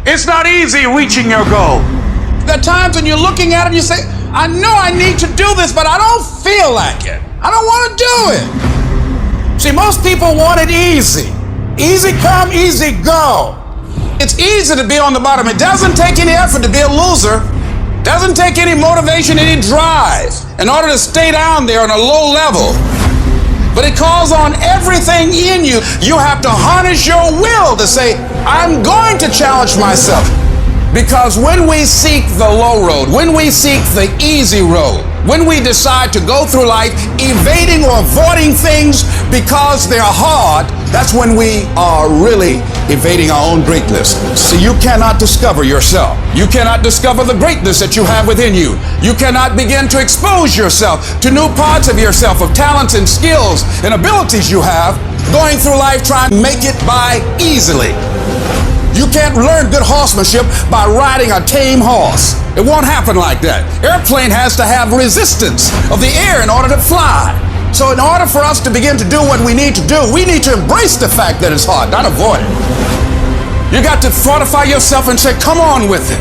It's not easy reaching your goal. There are times when you're looking at it and you say, I know I need to do this, but I don't feel like it. I don't want to do it. See, most people want it easy. Easy come, easy go. It's easy to be on the bottom. It doesn't take any effort to be a loser. Doesn't take any motivation, any drive in order to stay down there on a low level. But it calls on everything in you. You have to harness your will to say, I'm going to challenge myself. Because when we seek the low road, when we seek the easy road, when we decide to go through life evading or avoiding things because they're hard, that's when we are really evading our own greatness. So you cannot discover yourself. You cannot discover the greatness that you have within you. You cannot begin to expose yourself to new parts of yourself, of talents and skills and abilities you have, going through life trying to make it by easily. You can't learn good horsemanship by riding a tame horse. It won't happen like that. Airplane has to have resistance of the air in order to fly. So in order for us to begin to do what we need to do, we need to embrace the fact that it's hard, not avoid it. You got to fortify yourself and say, come on with it.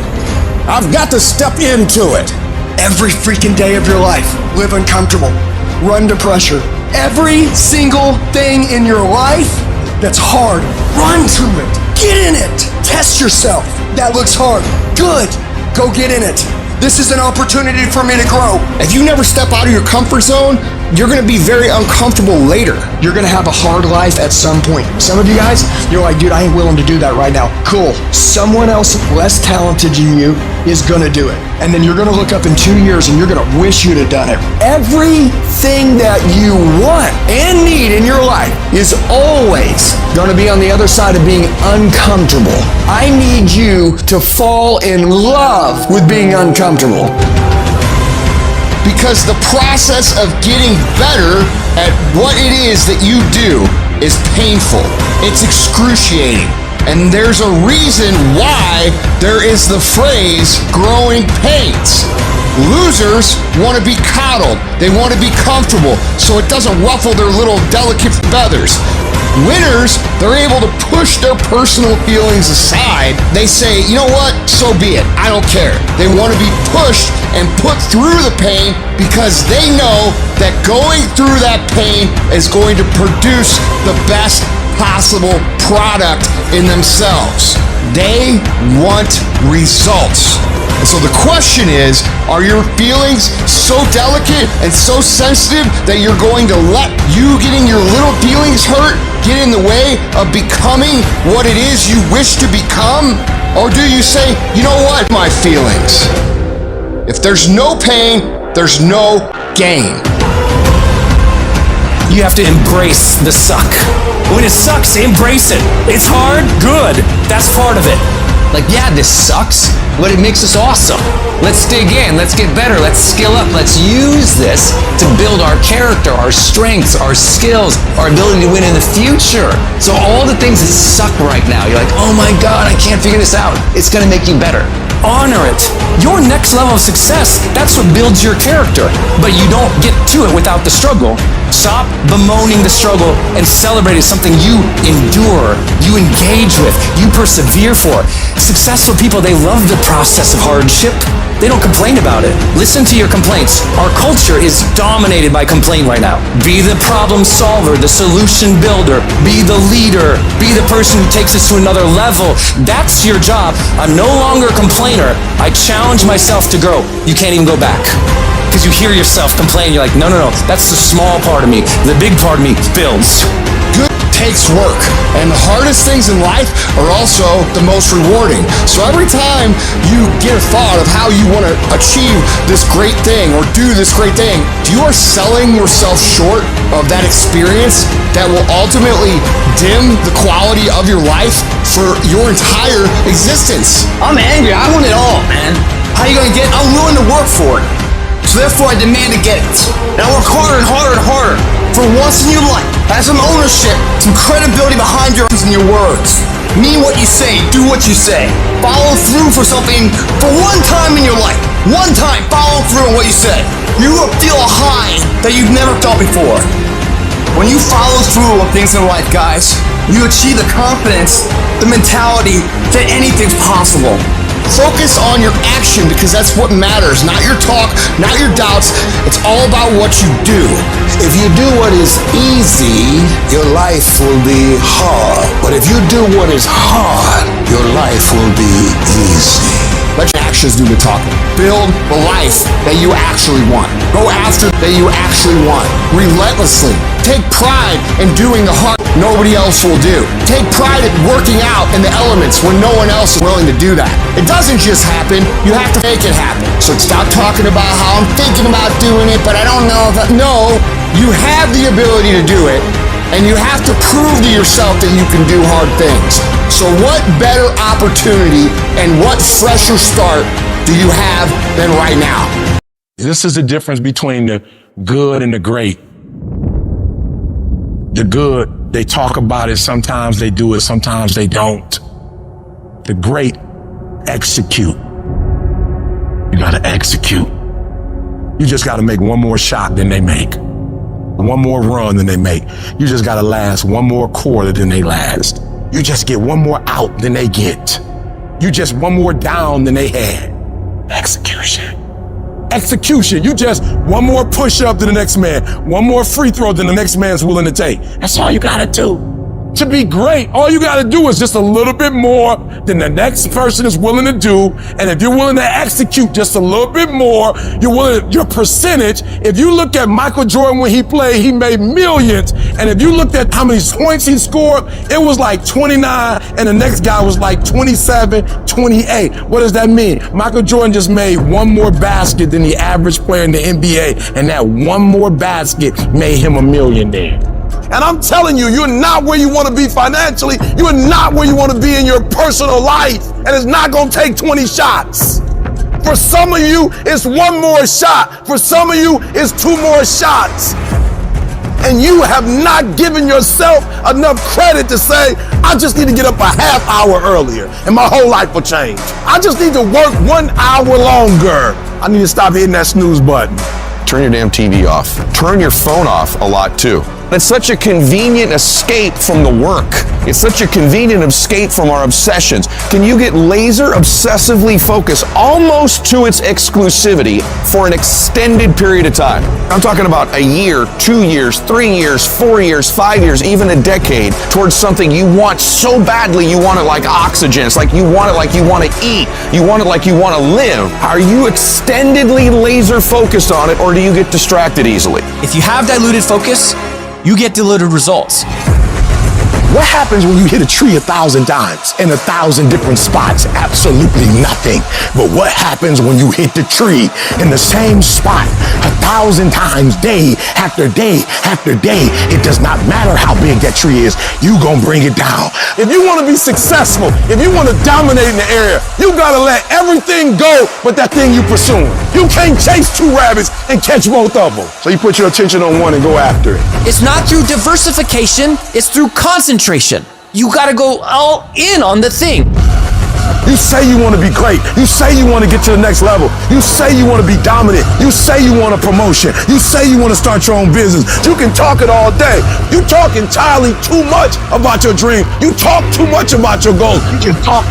I've got to step into it. Every freaking day of your life, live uncomfortable, run to pressure. Every single thing in your life that's hard, run to it. Get in it. Test yourself. That looks hard. Good. Go get in it. This is an opportunity for me to grow. If you never step out of your comfort zone, you're going to be very uncomfortable later. You're going to have a hard life at some point. Some of you guys, you're like, dude, I ain't willing to do that right now. Cool. Someone else less talented than you is going to do it. And then you're going to look up in 2 years and you're going to wish you'd have done it. Everything that you want and need in your life is always going to be on the other side of being uncomfortable. I need you to fall in love with being uncomfortable. Because the process of getting better at what it is that you do is painful. It's excruciating. And there's a reason why there is the phrase growing pains. Losers want to be coddled. They want to be comfortable so it doesn't ruffle their little delicate feathers. Winners, they're able to push their personal feelings aside. They say, you know what, so be it, I don't care. They want to be pushed and put through the pain because they know that going through that pain is going to produce the best possible product in themselves. They want results. And so the question is, are your feelings so delicate and so sensitive that you're going to let you getting your little feelings hurt get in the way of becoming what it is you wish to become? Or do you say, you know what, my feelings? If there's no pain, there's no gain. You have to embrace the suck. When it sucks, embrace it. It's hard, good. That's part of it. Like, yeah, this sucks, but it makes us awesome. Let's dig in, let's get better, let's skill up, let's use this to build our character, our strengths, our skills, our ability to win in the future. So all the things that suck right now, you're like, oh my God, I can't figure this out. It's gonna make you better. Honor it. Your next level of success, that's what builds your character. But you don't get to it without the struggle. Stop bemoaning the struggle and celebrate it. Something you endure, you engage with, you persevere for. Successful people, they love the process of hardship. They don't complain about it. Listen to your complaints. Our culture is dominated by complaint right now. Be the problem solver, the solution builder. Be the leader. Be the person who takes us to another level. That's your job. I'm no longer a complainer. I challenge myself to grow. You can't even go back. Because you hear yourself complain. You're like, no, that's the small part of me. The big part of me builds. Good takes work, and the hardest things in life are also the most rewarding. So every time you get a thought of how you want to achieve this great thing or do this great thing, you are selling yourself short of that experience that will ultimately dim the quality of your life for your entire existence. I'm angry, I want it all, man. How you gonna get it? I'm willing to work for it. So therefore I demand to get it. And I work harder and harder and harder. For once in your life, have some ownership, some credibility behind your and your words. Mean what you say, do what you say. Follow through for something for one time in your life. One time, follow through on what you said. You will feel a high that you've never felt before. When you follow through on things in life, guys, you achieve the confidence, the mentality that anything's possible. Focus on your action because that's what matters, not your talk, not your doubts. It's all about what you do. If you do what is easy, your life will be hard. But if you do what is hard, your life will be easy. Let your actions do the talking. Build the life that you actually want. Go after that you actually want. Relentlessly. Take pride in doing the hard nobody else will do. Take pride in working out in the elements when no one else is willing to do that. It doesn't just happen. You have to make it happen. So stop talking about how I'm thinking about doing it, but I don't know if No, you have the ability to do it. And you have to prove to yourself that you can do hard things. So what better opportunity and what fresher start do you have than right now? This is the difference between the good and the great. The good, they talk about it, sometimes they do it, sometimes they don't. The great, execute. You gotta execute. You just gotta make one more shot than they make. One more run than they make. You just gotta last one more quarter than they last. You just get one more out than they get. You just one more down than they had. Execution. Execution. You just one more push up than the next man. One more free throw than the next man's willing to take. That's all you gotta do. To be great, all you gotta do is just a little bit more than the next person is willing to do. And if you're willing to execute just a little bit more, your percentage, if you look at Michael Jordan when he played, he made millions. And if you looked at how many points he scored, it was like 29 and the next guy was like 27, 28. What does that mean? Michael Jordan just made one more basket than the average player in the NBA. And that one more basket made him a millionaire. And I'm telling you, you're not where you want to be financially. You're not where you want to be in your personal life. And it's not going to take 20 shots. For some of you, it's one more shot. For some of you, it's two more shots. And you have not given yourself enough credit to say, I just need to get up a half hour earlier and my whole life will change. I just need to work 1 hour longer. I need to stop hitting that snooze button. Turn your damn TV off. Turn your phone off a lot too. It's such a convenient escape from the work. It's such a convenient escape from our obsessions. Can you get laser obsessively focused almost to its exclusivity for an extended period of time? I'm talking about a year, 2 years, 3 years, 4 years, 5 years, even a decade towards something you want so badly you want it like oxygen. It's like you want it like you want to eat. You want it like you want to live. Are you extendedly laser focused on it or do you get distracted easily? If you have diluted focus, you get diluted results. What happens when you hit a tree 1,000 times in 1,000 different spots? Absolutely nothing. But what happens when you hit the tree in the same spot 1,000 times, day after day after day? It does not matter how big that tree is. You gonna bring it down. If you want to be successful, if you want to dominate in the area, you gotta let everything go but that thing you pursuing. You can't chase two rabbits and catch both of them. So you put your attention on one and go after it. It's not through diversification, it's through concentration. You gotta go all in on the thing. You say you want to be great. You say you want to get to the next level. You say you want to be dominant. You say you want a promotion. You say you want to start your own business. You can talk it all day. You talk entirely too much about your dream. You talk too much about your goals. You can talk.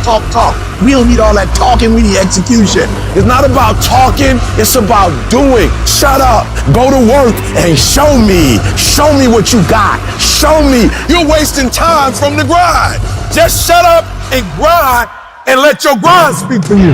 We don't need all that talking. We need execution. It's not about talking. It's about doing. Shut up. Go to work and show me. Show me what you got. Show me. You're wasting time from the grind. Just shut up and grind. And let your grind speak for you.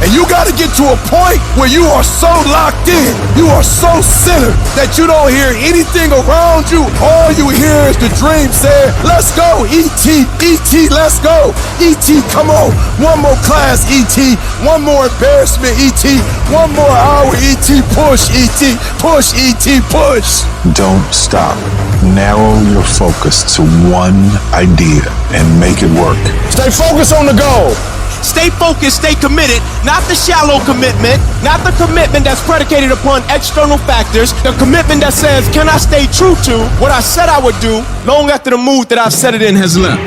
And you gotta get to a point where you are so locked in, you are so centered that you don't hear anything around you. All you hear is the dream saying, let's go, E.T., E.T., let's go. E.T., come on. One more class, E.T., one more embarrassment, E.T., one more hour, E.T., push, E.T., push, E.T., push. Don't stop. Narrow your focus to one idea and make it work. Stay focused on the goal. Stay focused, stay committed, not the shallow commitment, not the commitment that's predicated upon external factors, the commitment that says, can I stay true to what I said I would do long after the mood that I've set it in has left?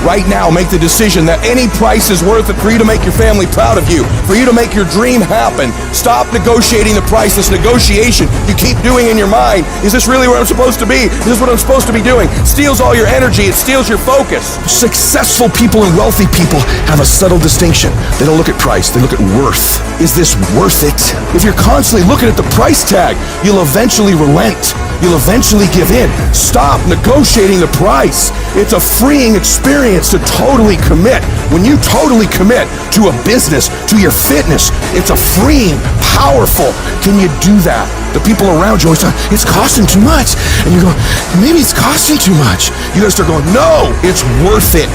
right now, make the decision that any price is worth it for you to make your family proud of you, for you to make your dream happen. Stop negotiating the price. This negotiation you keep doing in your mind. Is this really where I'm supposed to be? Is this what I'm supposed to be doing? Steals all your energy. It steals your focus. Successful people and wealthy people have a subtle distinction. They don't look at price. They look at worth. Is this worth it? If you're constantly looking at the price tag, you'll eventually relent. You'll eventually give in. Stop negotiating the price. It's a freeing experience to totally commit. When you totally commit to a business, to your fitness, it's a freeing, powerful. Can you do that? The people around you always say, it's costing too much. And you go, maybe it's costing too much. You gotta start going, no, it's worth it.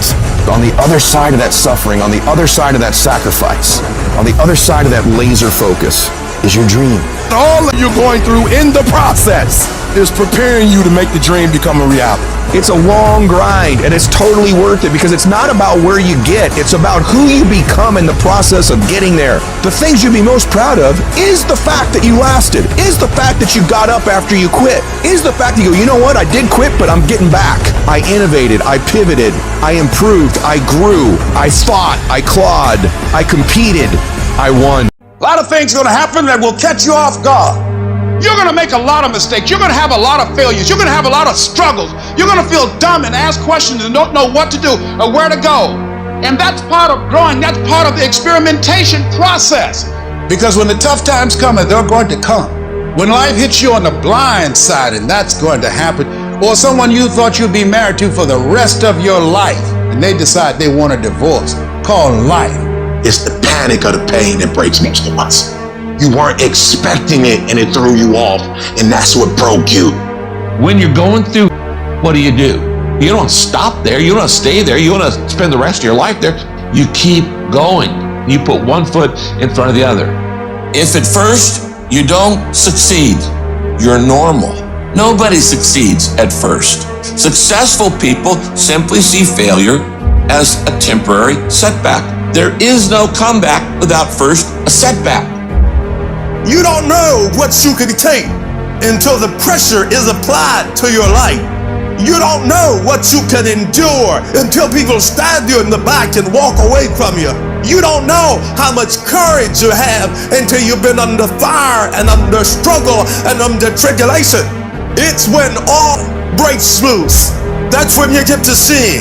On the other side of that suffering, on the other side of that sacrifice, on the other side of that laser focus is your dream. All that you're going through in the process is preparing you to make the dream become a reality. It's a long grind, and it's totally worth it because it's not about where you get, it's about who you become in the process of getting there. The things you'd be most proud of is the fact that you lasted, is the fact that you got up after you quit, is the fact that you go, you know what, I did quit, but I'm getting back. I innovated, I pivoted, I improved, I grew, I fought, I clawed, I competed, I won. A lot of things are going to happen that will catch you off guard. You're going to make a lot of mistakes. You're going to have a lot of failures. You're going to have a lot of struggles. You're going to feel dumb and ask questions and don't know what to do or where to go. And that's part of growing. That's part of the experimentation process. Because when the tough times come, and they're going to come, when life hits you on the blind side, and that's going to happen, or someone you thought you'd be married to for the rest of your life, and they decide they want a divorce, called life. It's the panic of the pain that breaks most of us. You weren't expecting it and it threw you off, and that's what broke you. When you're going through, what do? You don't stop there. You don't stay there. You want to spend the rest of your life there. You keep going. You put one foot in front of the other. If at first you don't succeed, you're normal. Nobody succeeds at first. Successful people simply see failure as a temporary setback. There is no comeback without first a setback. You don't know what you can take until the pressure is applied to your life. You don't know what you can endure until people stab you in the back and walk away from you. You don't know how much courage you have until you've been under fire and under struggle and under tribulation. It's when all breaks loose. That's when you get to see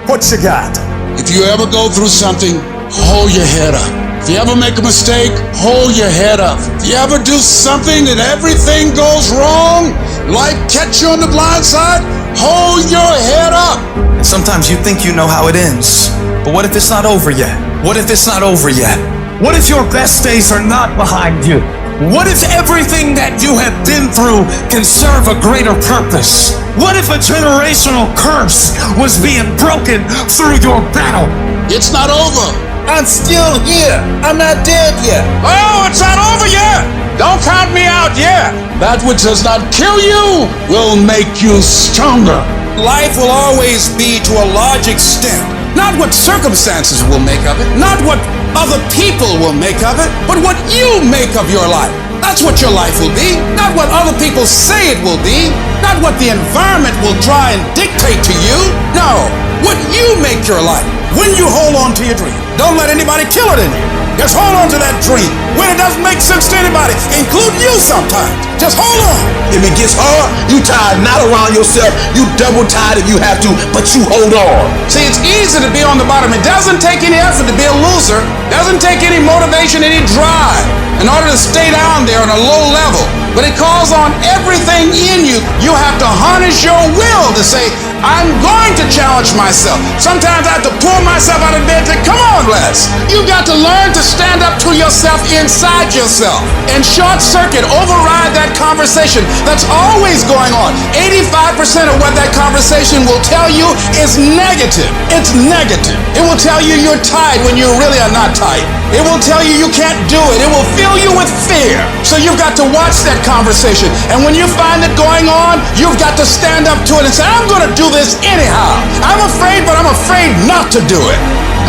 what you got. If you ever go through something, hold your head up. If you ever make a mistake, hold your head up. If you ever do something and everything goes wrong, life catch you on the blind side, hold your head up. And sometimes you think you know how it ends, but what if it's not over yet? What if it's not over yet? What if your best days are not behind you? What if everything that you have been through can serve a greater purpose? What if a generational curse was being broken through your battle? It's not over. I'm still here. I'm not dead yet. Oh, it's not over yet. Don't count me out yet. That which does not kill you will make you stronger. Life will always be, to a large extent, not what circumstances will make of it, not what other people will make of it, but what you make of your life. That's what your life will be, not what other people say it will be, not what the environment will try and dictate to you. No, what you make your life. When you hold on to your dream, don't let anybody kill it in you. Just hold on to that dream when it doesn't make sense to anybody, including you sometimes. Just hold on. If it gets hard, you tie a knot around yourself. You double tie if you have to, but you hold on. See, it's easy to be on the bottom. It doesn't take any effort to be a loser. Doesn't take any motivation, any drive in order to stay down there on a low level. But it calls on everything in you. You have to harness your will to say, I'm going to challenge myself. Sometimes I have to pull myself out of bed and say, come on, Les. You've got to learn to stand up to yourself inside yourself and short circuit, override that conversation that's always going on. 85% of what that conversation will tell you is negative. It's negative. It will tell you you're tired when you really are not tired. It will tell you you can't do it. It will fill you with fear. So you've got to watch that conversation. And when you find it going on, you've got to stand up to it and say, I'm going to do this anyhow. I'm afraid, but I'm afraid not to do it.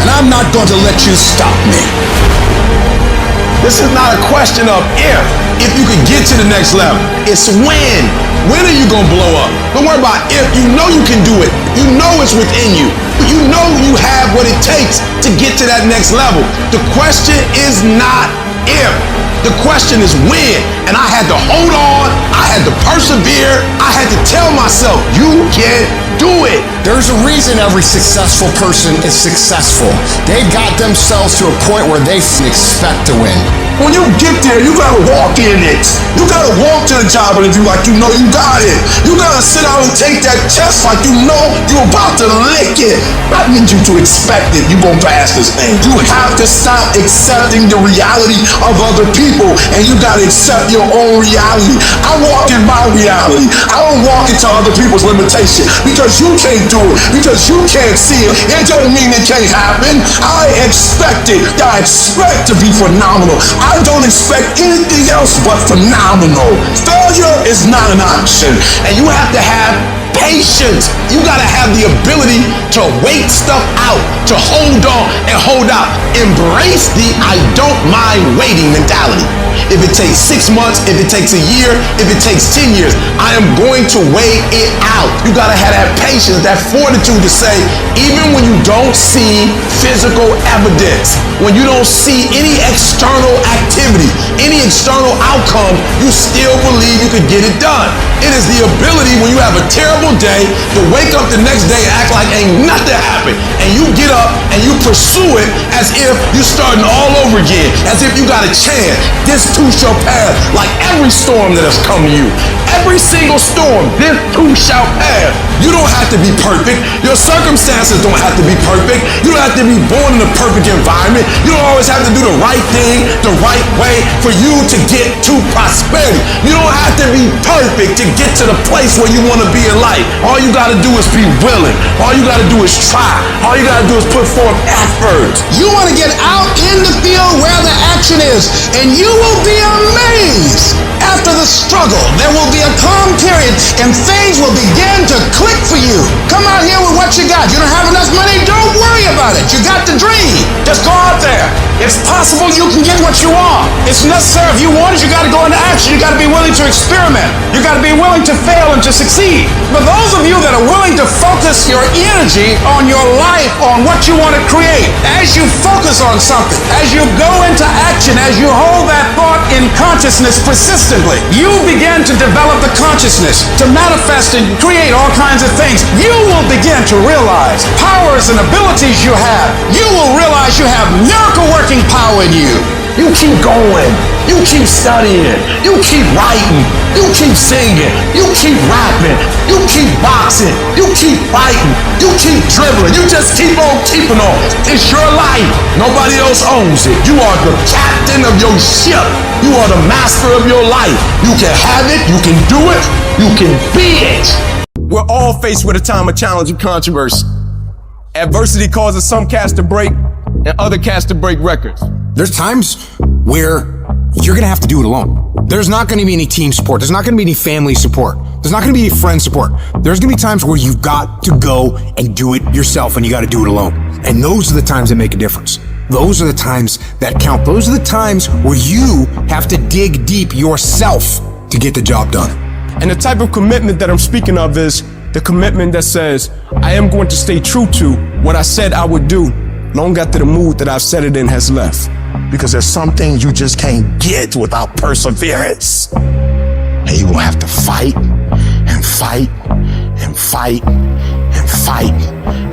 And I'm not going to let you stop me. This is not a question of if you can get to the next level. It's when. When are you gonna blow up? Don't worry about if. You know you can do it. You know it's within you. You know you have what it takes to get to that next level. The question is not if. The question is when. And I had to hold on. I had to persevere. I had to tell myself, you can do it. There's a reason every successful person is successful. They got themselves to a point where they expect to win. When you get there, you gotta walk in it. You gotta walk to the job interview like you know you got it. You gotta sit down and take that test like you know you're about to lick it. I need you to expect it. You gonna pass this thing. You have to stop accepting the reality of other people, and you gotta accept your own reality. I walk in my reality. I don't walk into other people's limitation because you can't do it, because you can't see it. It doesn't mean it can't happen. I expect it. I expect to be phenomenal. I don't expect anything else but phenomenal. Failure is not an option, and you have to have patience. You gotta have the ability to wait stuff out, to hold on and hold out. Embrace the I don't mind waiting mentality. If it takes 6 months, if it takes a year, if it takes 10 years, I am going to wait it out. You gotta have that patience, that fortitude to say, even when you don't see physical evidence, when you don't see any external activity, any external outcome, you still believe you could get it done. It is the ability when you have a terrible day to wake up the next day and act like ain't nothing happened. And you get up and you pursue it as if you're starting all over again, as if you got a chance. This too shall pass, like every storm that has come to you. Every single storm, this too shall pass. You don't have to be perfect. Your circumstances don't have to be perfect. You don't have to be born in a perfect environment. You don't always have to do the right thing the right way for you to get to prosperity. You don't have to be perfect to get to the place where you want to be in life. All you got to do is be willing. All you got to do is try. All you got to do is put forth effort. You want to get out in the field where the action is, and you will be amazed. After the struggle, there will be a calm period, and things will begin to click for you. Come out here with what you got. You don't have enough money? Don't worry about it. You got the dream. Just go out there. It's possible you can get what you want. It's necessary. If you want it, you got to go into action. You got to be willing to experiment. You got to be willing to fail and to succeed. But those of you that are willing to focus your energy on your life, on what you want to create, as you focus on something, as you go into action, as you hold that thought in consciousness persistently, you begin to develop the consciousness to manifest and create all kinds of things. You will begin to realize powers and abilities you have. You will realize you have miracle working power in you. You keep going. You keep studying. You keep writing. You keep singing. You keep rapping. You keep boxing. You keep fighting. You keep dribbling. You just keep on keeping on. It's your life. Nobody else owns it. You are the captain of your ship. You are the master of your life. You can have it. You can do it. You can be it. We're all faced with a time of challenge and controversy. Adversity causes some cats to break and other cats to break records. There's times where you're gonna have to do it alone. There's not gonna be any team support. There's not gonna be any family support. There's not gonna be any friend support. There's gonna be times where you've got to go and do it yourself, and you gotta do it alone. And those are the times that make a difference. Those are the times that count. Those are the times where you have to dig deep yourself to get the job done. And the type of commitment that I'm speaking of is the commitment that says, I am going to stay true to what I said I would do long after the mood that I've set it in has left. Because there's some things you just can't get without perseverance. And you're gonna have to fight and fight and fight and fight.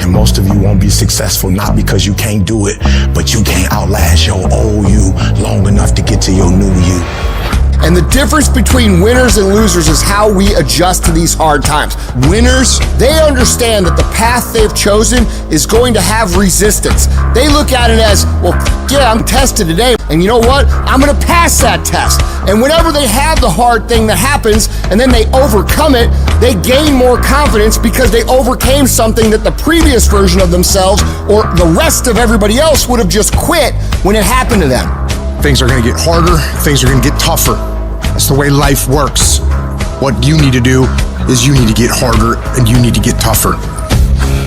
And most of you won't be successful, not because you can't do it, but you can't outlast your old you long enough to get to your new you. And the difference between winners and losers is how we adjust to these hard times. Winners, they understand that the path they've chosen is going to have resistance. They look at it as, well, yeah, I'm tested today, and you know what? I'm gonna pass that test. And whenever they have the hard thing that happens, and then they overcome it, they gain more confidence because they overcame something that the previous version of themselves or the rest of everybody else would have just quit when it happened to them. Things are gonna get harder, things are gonna get tougher. That's the way life works. What you need to do is you need to get harder and you need to get tougher.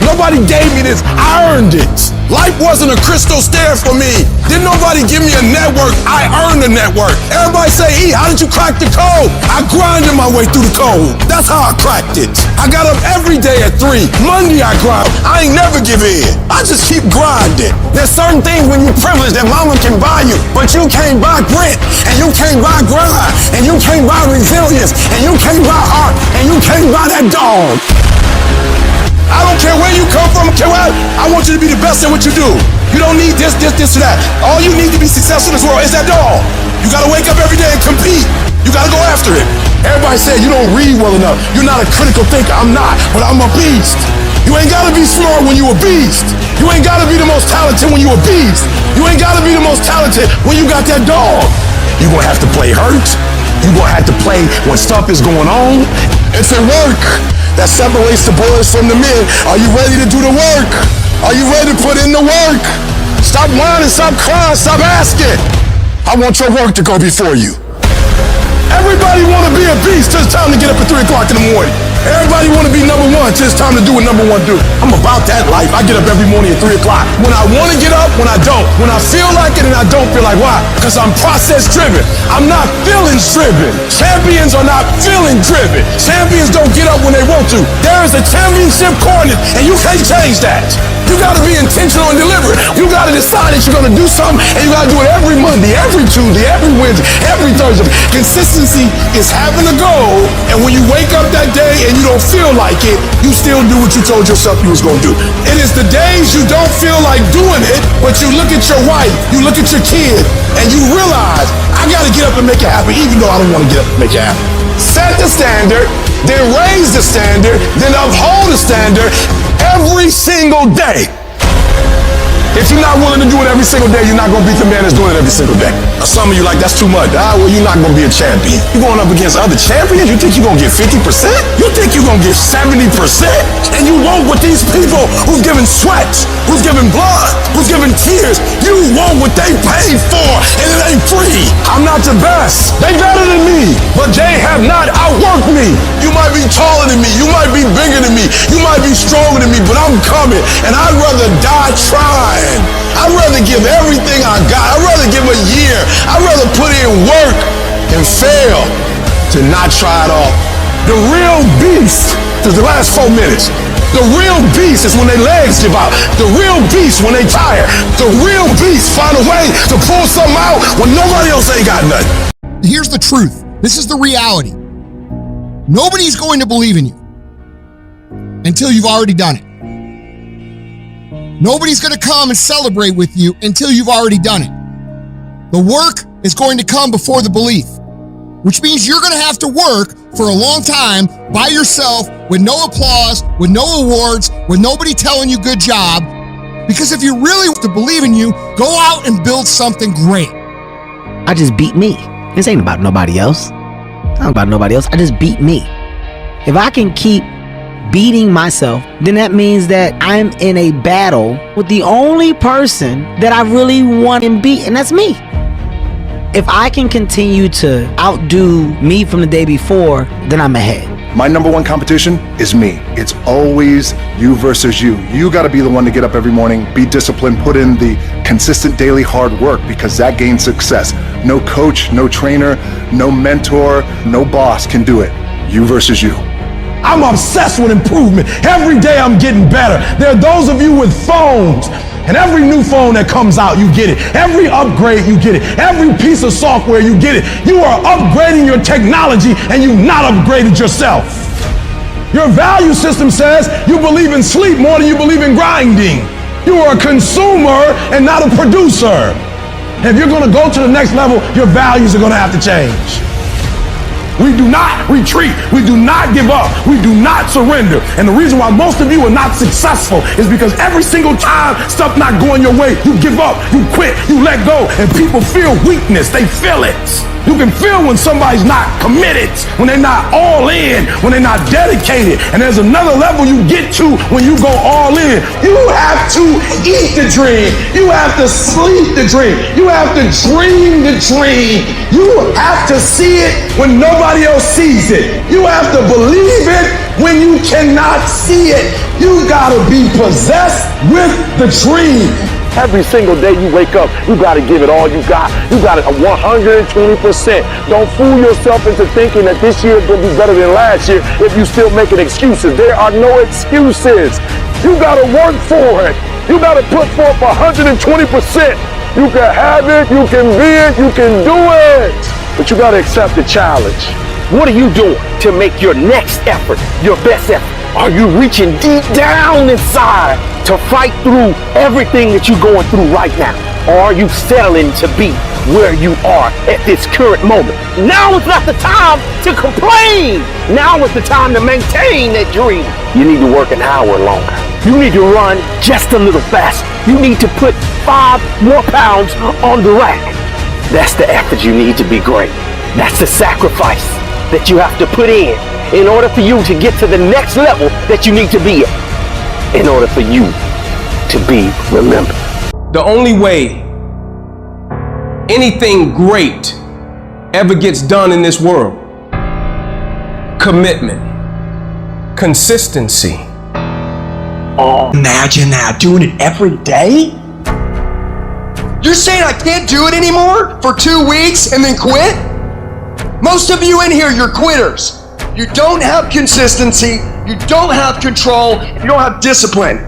Nobody gave me this, I earned it. Life wasn't a crystal stair for me. Didn't nobody give me a network. I earned a network. Everybody say, E, how did you crack the code? I grinded my way through the code. That's how I cracked it. I got up every day at 3. Monday I grind. I ain't never give in. I just keep grinding. There's certain things when you're privileged that mama can buy you, but you can't buy grit, and you can't buy grind, and you can't buy resilience, and you can't buy heart, and you can't buy that dog. I don't care where you come from, I want you to be the best at what you do. You don't need this, or that. All you need to be successful in this world is that dog. You gotta wake up every day and compete. You gotta go after it. Everybody said you don't read well enough. You're not a critical thinker. I'm not, but I'm a beast. You ain't gotta be smart when you a beast. You ain't gotta be the most talented when you a beast. You ain't gotta be the most talented when you got that dog. You're gonna have to play hurt. You're gonna have to play when stuff is going on. It's a work that separates the boys from the men. Are you ready to do the work? Are you ready to put in the work? Stop whining, stop crying, stop asking. I want your work to go before you. Everybody want to be a beast till it's time to get up at 3 o'clock in the morning. Everybody want to be number one till it's time to do what number one do. I'm about that life. I get up every morning at 3 o'clock. When I want to get up, when I don't. When I feel like it and I don't feel like. Why? Because I'm process driven. I'm not feelings driven. Champions are not feeling driven. Champions don't get up when they want to. There is a championship coordinate and you can't change that. You got to be intentional and deliberate. You got to decide that you're going to do something and you got to do it every Monday, every Tuesday, every Wednesday, every Thursday. Consistency is having a goal, and when you wake up that day and you don't feel like it, you still do what you told yourself you was going to do. It is the days you don't feel like doing it, but you look at your wife, you look at your kid, and you realize, I got to get up and make it happen, even though I don't want to get up and make it happen. Set the standard, then raise the standard, then uphold the standard every single day. If you're not willing to do it every single day, you're not going to beat the man that's doing it every single day. Some of you like, that's too much. Well, you're not going to be a champion. You're going up against other champions? You think you're going to get 50%? You think you're going to get 70%? And you won't with these people who's giving sweat, who's giving blood, who's giving tears. You want what they paid for, and it ain't free. I'm not the best. They better than me, but they have not outworked me. You might be taller than me. You might be bigger than me. You might be stronger than me, but I'm coming, and I'd rather die trying. I'd rather give everything I got. I'd rather give a year. I'd rather put in work and fail to not try it all. The real beast is the last 4 minutes. The real beast is when their legs give out. The real beast when they tired. The real beast find a way to pull something out when nobody else ain't got nothing. Here's the truth. This is the reality. Nobody's going to believe in you until you've already done it. Nobody's going to come and celebrate with you until you've already done it. The work is going to come before the belief, which means you're going to have to work for a long time by yourself with no applause, with no awards, with nobody telling you good job. Because if you really want to believe in you, go out and build something great. I just beat me. This ain't about nobody else. It's not about nobody else. I just beat me. If I can keep beating myself, then that means that I'm in a battle with the only person that I really want to beat, and that's me. If I can continue to outdo me from the day before, then I'm ahead. My number one competition is me. It's always you versus you. You got to be the one to get up every morning, be disciplined, put in the consistent daily hard work, because that gains success. No coach, no trainer, no mentor, no boss can do it. You versus you. I'm obsessed with improvement. Every day I'm getting better. There are those of you with phones, and every new phone that comes out, you get it. Every upgrade, you get it. Every piece of software, you get it. You are upgrading your technology, and you've not upgraded yourself. Your value system says you believe in sleep more than you believe in grinding. You are a consumer and not a producer. If you're going to go to the next level, your values are going to have to change. We do not retreat. We do not give up. We do not surrender. And the reason why most of you are not successful is because every single time stuff not going your way, you give up, you quit, you let go, and people feel weakness. They feel it. You can feel when somebody's not committed, when they're not all in, when they're not dedicated. And there's another level you get to when you go all in. You have to eat the dream. You have to sleep the dream. You have to dream the dream. You have to see it when nobody else sees it. You have to believe it when you cannot see it. You gotta be possessed with the dream. Every single day you wake up, you gotta give it all you got. You got it 120%. Don't fool yourself into thinking that this year is gonna be better than last year if you still making excuses. There are no excuses. You gotta work for it. You gotta put forth 120%. You can have it, you can be it, you can do it. But you gotta accept the challenge. What are you doing to make your next effort your best effort? Are you reaching deep down inside to fight through everything that you're going through right now? Or are you settling to be where you are at this current moment? Now is not the time to complain. Now is the time to maintain that dream. You need to work an hour longer. You need to run just a little faster. You need to put 5 more pounds on the rack. That's the effort you need to be great. That's the sacrifice that you have to put in order for you to get to the next level that you need to be at, in order for you to be remembered. The only way anything great ever gets done in this world, commitment, consistency. Oh, imagine that, doing it every day? You're saying I can't do it anymore for 2 weeks and then quit? Most of you in here, you're quitters. You don't have consistency, you don't have control, you don't have discipline.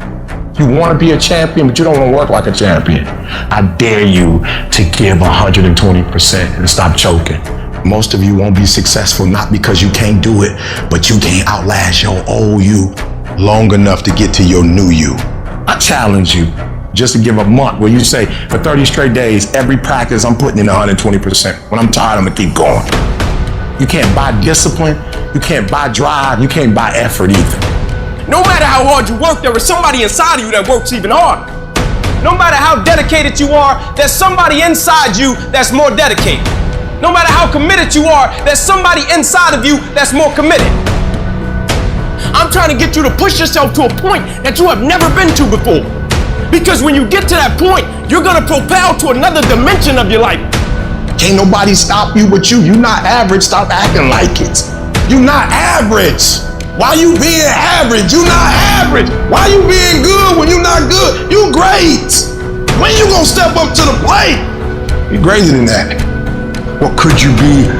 You want to be a champion, but you don't want to work like a champion. I dare you to give 120% and stop choking. Most of you won't be successful, not because you can't do it, but you can't outlast your old you long enough to get to your new you. I challenge you just to give a month where you say, for 30 straight days, every practice I'm putting in 120%. When I'm tired, I'm gonna keep going. You can't buy discipline, you can't buy drive, you can't buy effort either. No matter how hard you work, there is somebody inside of you that works even harder. No matter how dedicated you are, there's somebody inside you that's more dedicated. No matter how committed you are, there's somebody inside of you that's more committed. I'm trying to get you to push yourself to a point that you have never been to before. Because when you get to that point, you're gonna propel to another dimension of your life. Can't nobody stop you but you. You not average, stop acting like it. You not average. Why you being average? You not average. Why you being good when you not good? You great. When you gonna step up to the plate? You're greater than that. What could you be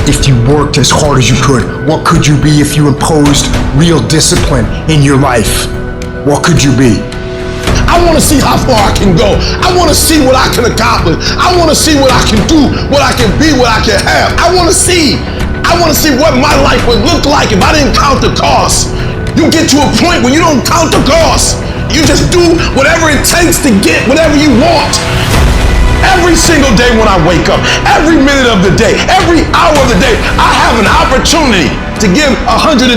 if you worked as hard as you could? What could you be if you imposed real discipline in your life? What could you be? I want to see how far I can go. I want to see what I can accomplish. I want to see what I can do, what I can be, what I can have. I want to see what my life would look like if I didn't count the cost. You get to a point where you don't count the cost. You just do whatever it takes to get whatever you want. Every single day when I wake up, every minute of the day, every hour of the day, I have an opportunity to give 120%,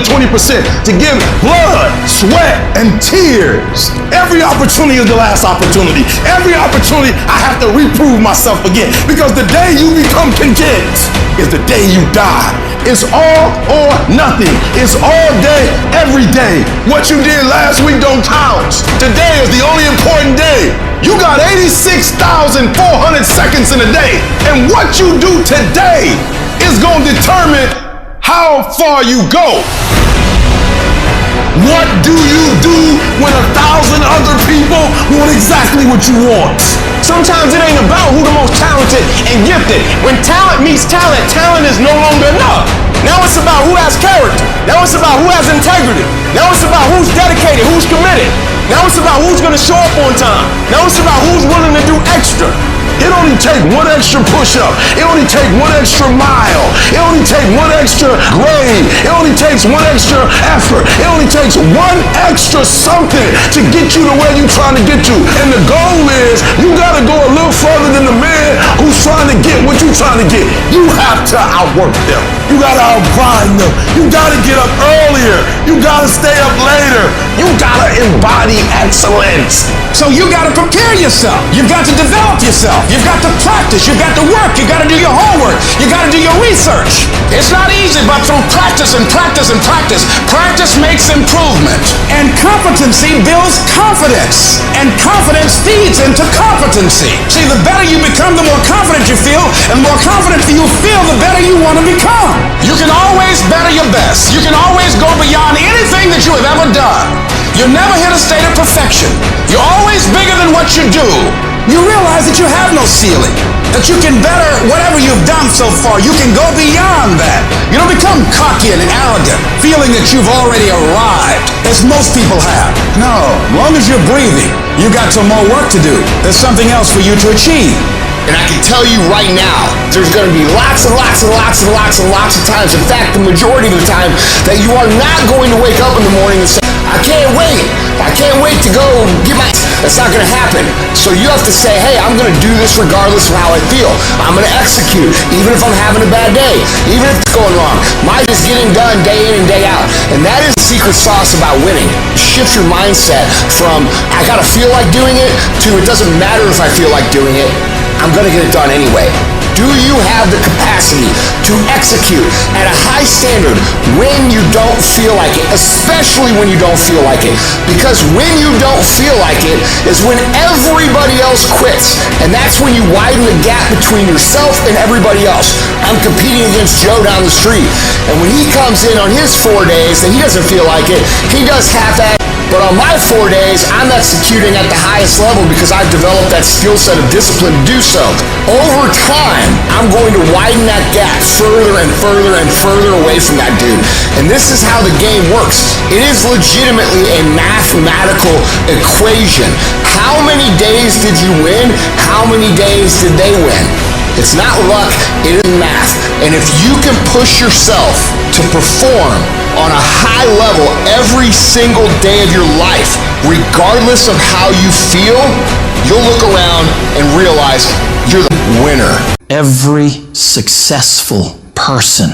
to give blood, sweat, and tears. Every opportunity is the last opportunity. Every opportunity I have to reprove myself again, because the day you become content is the day you die. It's all or nothing. It's all day, every day. What you did last week don't count. Today is the only important day. You got 86,400 seconds in a day, and what you do today is going to determine how far you go. What do you do when 1,000 other people want exactly what you want? Sometimes it ain't about who the most talented and gifted. When talent meets talent, talent is no longer enough. Now it's about who has character. Now it's about who has integrity. Now it's about who's dedicated, who's committed. Now it's about who's gonna show up on time. Now it's about who's willing to do extra. It only takes one extra push-up. It only takes one extra mile. It only takes one extra grade. It only takes one extra effort. It only takes one extra something to get you to where you're trying to get to. And the goal is you gotta go a little further than the man who's trying to get what you're trying to get. You have to outwork them. You gotta outgrind them. You gotta get up earlier. You gotta stay up later. You gotta embody excellence. So you gotta prepare yourself. You've got to develop yourself. You've got to practice. You've got to work. You got to do your homework. You got to do your research. It's not easy, but through practice and practice and practice, practice makes improvement. And competency builds confidence. And confidence feeds into competency. See, the better you become, the more confident you feel. And the more confident you feel, the better you want to become. You can always better your best. You can always go beyond anything that you have ever done. You'll never hit a state of perfection. You're always bigger than what you do. You realize that you have no ceiling, that you can better whatever you've done so far. You can go beyond that. You don't become cocky and arrogant, feeling that you've already arrived, as most people have. No, as long as you're breathing, you got some more work to do. There's something else for you to achieve. And I can tell you right now, there's going to be lots of times, in fact, the majority of the time, that you are not going to wake up in the morning and say, I can't wait to go get my... That's not going to happen. So you have to say, hey, I'm going to do this regardless of how I feel. I'm going to execute, even if I'm having a bad day, even if it's going wrong. Mine is getting done day in and day out. And that is the secret sauce about winning. Shift your mindset from, I got to feel like doing it, to it doesn't matter if I feel like doing it. I'm going to get it done anyway. Do you have the capacity to execute at a high standard when you don't feel like it, especially when you don't feel like it? Because when you don't feel like it is when everybody else quits. And that's when you widen the gap between yourself and everybody else. I'm competing against Joe down the street. And when he comes in on his 4 days and he doesn't feel like it, he does half-ass. But on my 4 days, I'm executing at the highest level because I've developed that skill set of discipline to do so. Over time, I'm going to widen that gap further and further and further away from that dude. And this is how the game works. It is legitimately a mathematical equation. How many days did you win? How many days did they win? It's not luck, it is math. And if you can push yourself to perform on a high level every single day of your life, regardless of how you feel, you'll look around and realize you're the winner. Every successful person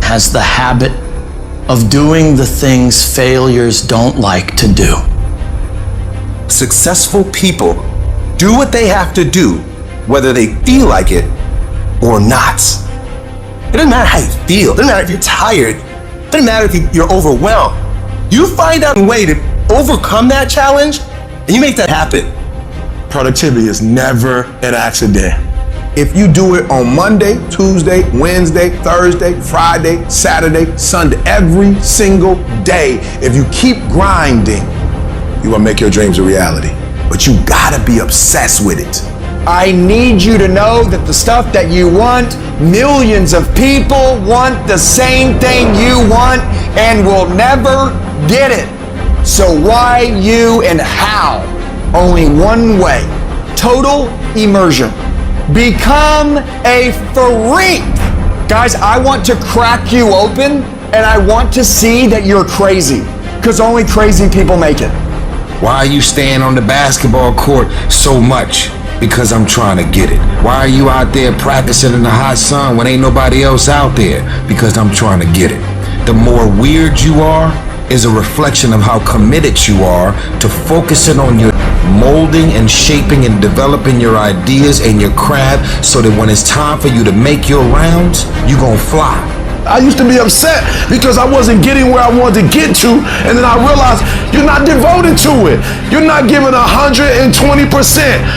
has the habit of doing the things failures don't like to do. Successful people do what they have to do, whether they feel like it or not. It doesn't matter how you feel. It doesn't matter if you're tired. It doesn't matter if you're overwhelmed. You find out a way to overcome that challenge and you make that happen. Productivity is never an accident. If you do it on Monday, Tuesday, Wednesday, Thursday, Friday, Saturday, Sunday, every single day, if you keep grinding, you're gonna make your dreams a reality. But you gotta be obsessed with it. I need you to know that the stuff that you want, millions of people want the same thing you want and will never get it. So why, you, and how? Only one way. Total immersion. Become a freak. Guys, I want to crack you open and I want to see that you're crazy, because only crazy people make it. Why are you staying on the basketball court so much? Because I'm trying to get it. Why are you out there practicing in the hot sun when ain't nobody else out there? Because I'm trying to get it. The more weird you are is a reflection of how committed you are to focusing on your molding and shaping and developing your ideas and your craft so that when it's time for you to make your rounds, you gonna fly. I used to be upset because I wasn't getting where I wanted to get to, and then I realized you're not devoted to it. You're not giving 120%.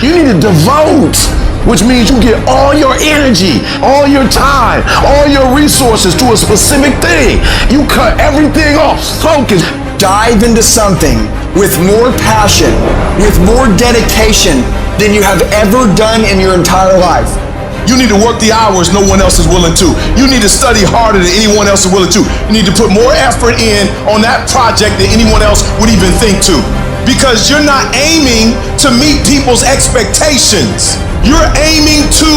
You need to devote, which means you get all your energy, all your time, all your resources to a specific thing. You cut everything off, focus. Dive into something with more passion, with more dedication than you have ever done in your entire life. You need to work the hours no one else is willing to. You need to study harder than anyone else is willing to. You need to put more effort in on that project than anyone else would even think to. Because you're not aiming to meet people's expectations. You're aiming to